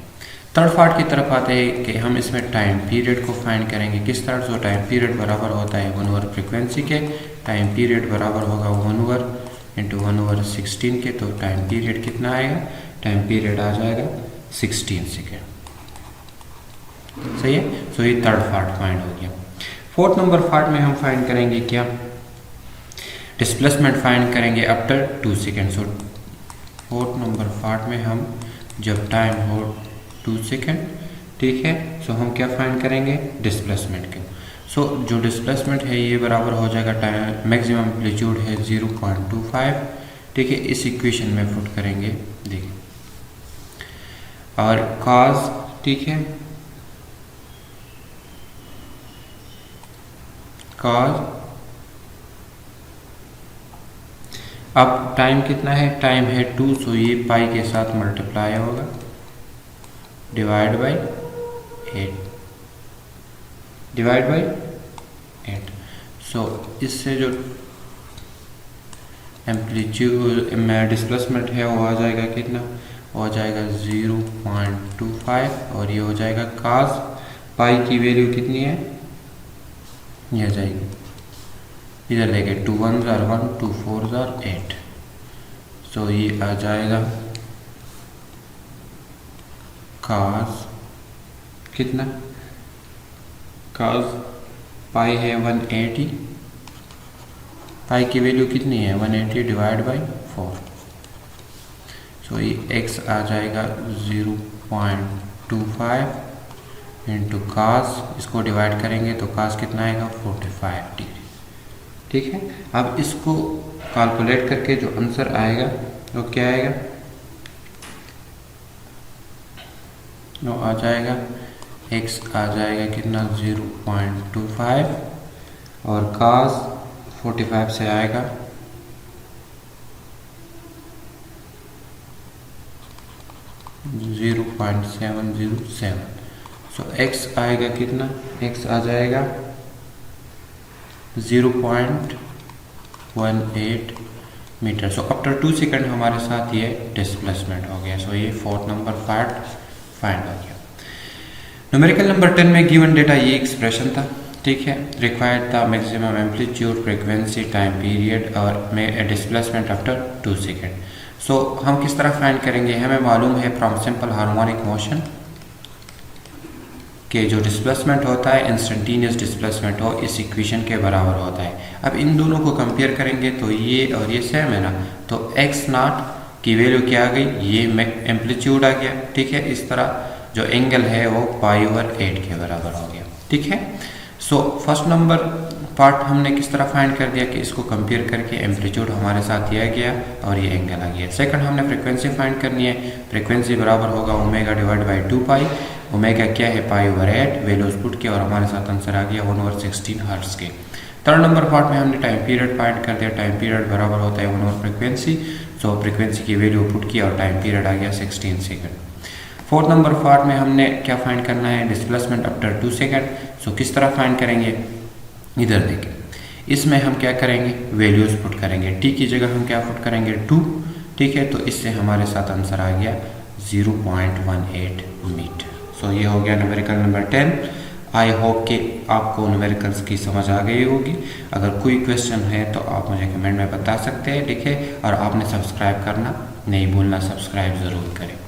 थर्ड पार्ट की तरफ आते हैं कि हम इसमें टाइम पीरियड को फाइंड करेंगे किस तरह। सो टाइम पीरियड बराबर होता है 1/, फ्रीक्वेंसी के टाइम पीरियड बराबर होगा 1/, इंटू 1/16 के। तो टाइम पीरियड कितना आएगा, टाइम पीरियड आ जाएगा 16 सेकेंड, सही है। सो ये थर्ड पार्ट फाइंड हो गया। फोर्थ नंबर पार्ट में हम फाइंड करेंगे क्या, डिस्प्लेसमेंट फाइंड करेंगे आफ्टर 2 सेकेंड। सो फोर्थ नंबर पार्ट में हम जब टाइम हो 2 सेकेंड, ठीक है। सो हम क्या फाइंड करेंगे, डिस्प्लेसमेंट के। सो जो डिस्प्लेसमेंट है ये बराबर हो जाएगा टाइम मैक्सिमम एम्पलीट्यूड है 0.25, ठीक है। इस इक्वेशन में पुट करेंगे, देखिए, और cos, ठीक है, cos, अब टाइम कितना है, टाइम है 2, सो ये पाई के साथ मल्टीप्लाई होगा, डिवाइड बाई 8, डिवाइड बाई 8। सो इससे जो एम्पलीट्यूड में डिस्प्लेसमेंट है वो आ जाएगा कितना, हो जाएगा 0.25, और ये हो जाएगा cos पाई की वैल्यू कितनी है, ये आ जाएगी, इधर लेके 2 1 जार 1, 2 4 जार 8। सो ये आ जाएगा cos कितना, cos पाई है 180, पाई की वैल्यू कितनी है 180 डिवाइड बाई 4। सो ये x आ जाएगा 0.25 इंटू cos, इसको डिवाइड करेंगे तो cos कितना आएगा 45 डिग्री, ठीक है। अब इसको कैलकुलेट करके जो आंसर आएगा वो क्या आएगा, वो आ जाएगा x आ जाएगा कितना 0.25, और cos 45 से आएगा 0.707। सो x आएगा कितना, x आ जाएगा 0.18 मीटर। सो आफ्टर 2 सेकंड हमारे साथ ये डिस्प्लेसमेंट हो गया। सो ये 4th नंबर पार्ट फाइंड हो गया। न्यूमेरिकल नंबर 10 में गिवन डेटा ये एक्सप्रेशन था, ठीक है। रिक्वायर्ड था maximum amplitude, frequency, time period और डिस्प्लेसमेंट आफ्टर 2 सेकंड। सो हम किस तरह फाइंड करेंगे, हमें मालूम है फ्रॉम सिंपल हार्मोनिक मोशन कि जो डिस्प्लेसमेंट होता है इंस्टेंटेनियस डिस्प्लेसमेंट हो इस इक्वेशन के बराबर होता है। अब इन दोनों को कंपेयर करेंगे तो ये और ये सेम है ना, तो x नॉट की वैल्यू क्या आ गई, ये एम्पलीट्यूड आ गया, ठीक है। इस तरह जो एंगल है वो π/8 के बराबर हो गया, ठीक है। सो फर्स्ट नंबर पार्ट हमने किस तरह फाइंड कर दिया कि इसको कंपेयर करके एम्पलीट्यूड हमारे साथ दिया गया और ये एंगल आ गया। सेकंड हमने फ्रीक्वेंसी फाइंड करनी है, फ्रीक्वेंसी बराबर होगा ओमेगा डिवाइड बाई 2π। ओमेगा क्या है π/8, वैल्यूज पुट किया और हमारे साथ आंसर आ गया 1/16 हर्ट्ज के। थर्ड नंबर पार्ट में हमने टाइम पीरियड फाइंड कर दिया, टाइम पीरियड बराबर होता है 1/फ्रीक्वेंसी। सो फ्रीक्वेंसी की वैल्यू पुट किया और टाइम पीरियड आ गया 16 सेकंड। फोर्थ नंबर पार्ट में हमने क्या फाइंड करना है, डिस्प्लेसमेंट आफ्टर 2 सेकंड। सो किस तरह फाइंड करेंगे, इधर देखें, इसमें हम क्या करेंगे, वैल्यूज पुट करेंगे। टी की जगह हम क्या पुट करेंगे 2, ठीक है। तो इससे हमारे साथ आंसर आ गया 0.18 मीटर। सो ये हो गया न्यूमेरिकल नंबर 10। आई होप कि आपको न्यूमेरिकल्स की समझ आ गई होगी। अगर कोई क्वेश्चन है तो आप मुझे कमेंट में बता सकते हैं, ठीक है। और आपने सब्सक्राइब करना नहीं भूलना, सब्सक्राइब ज़रूर करें।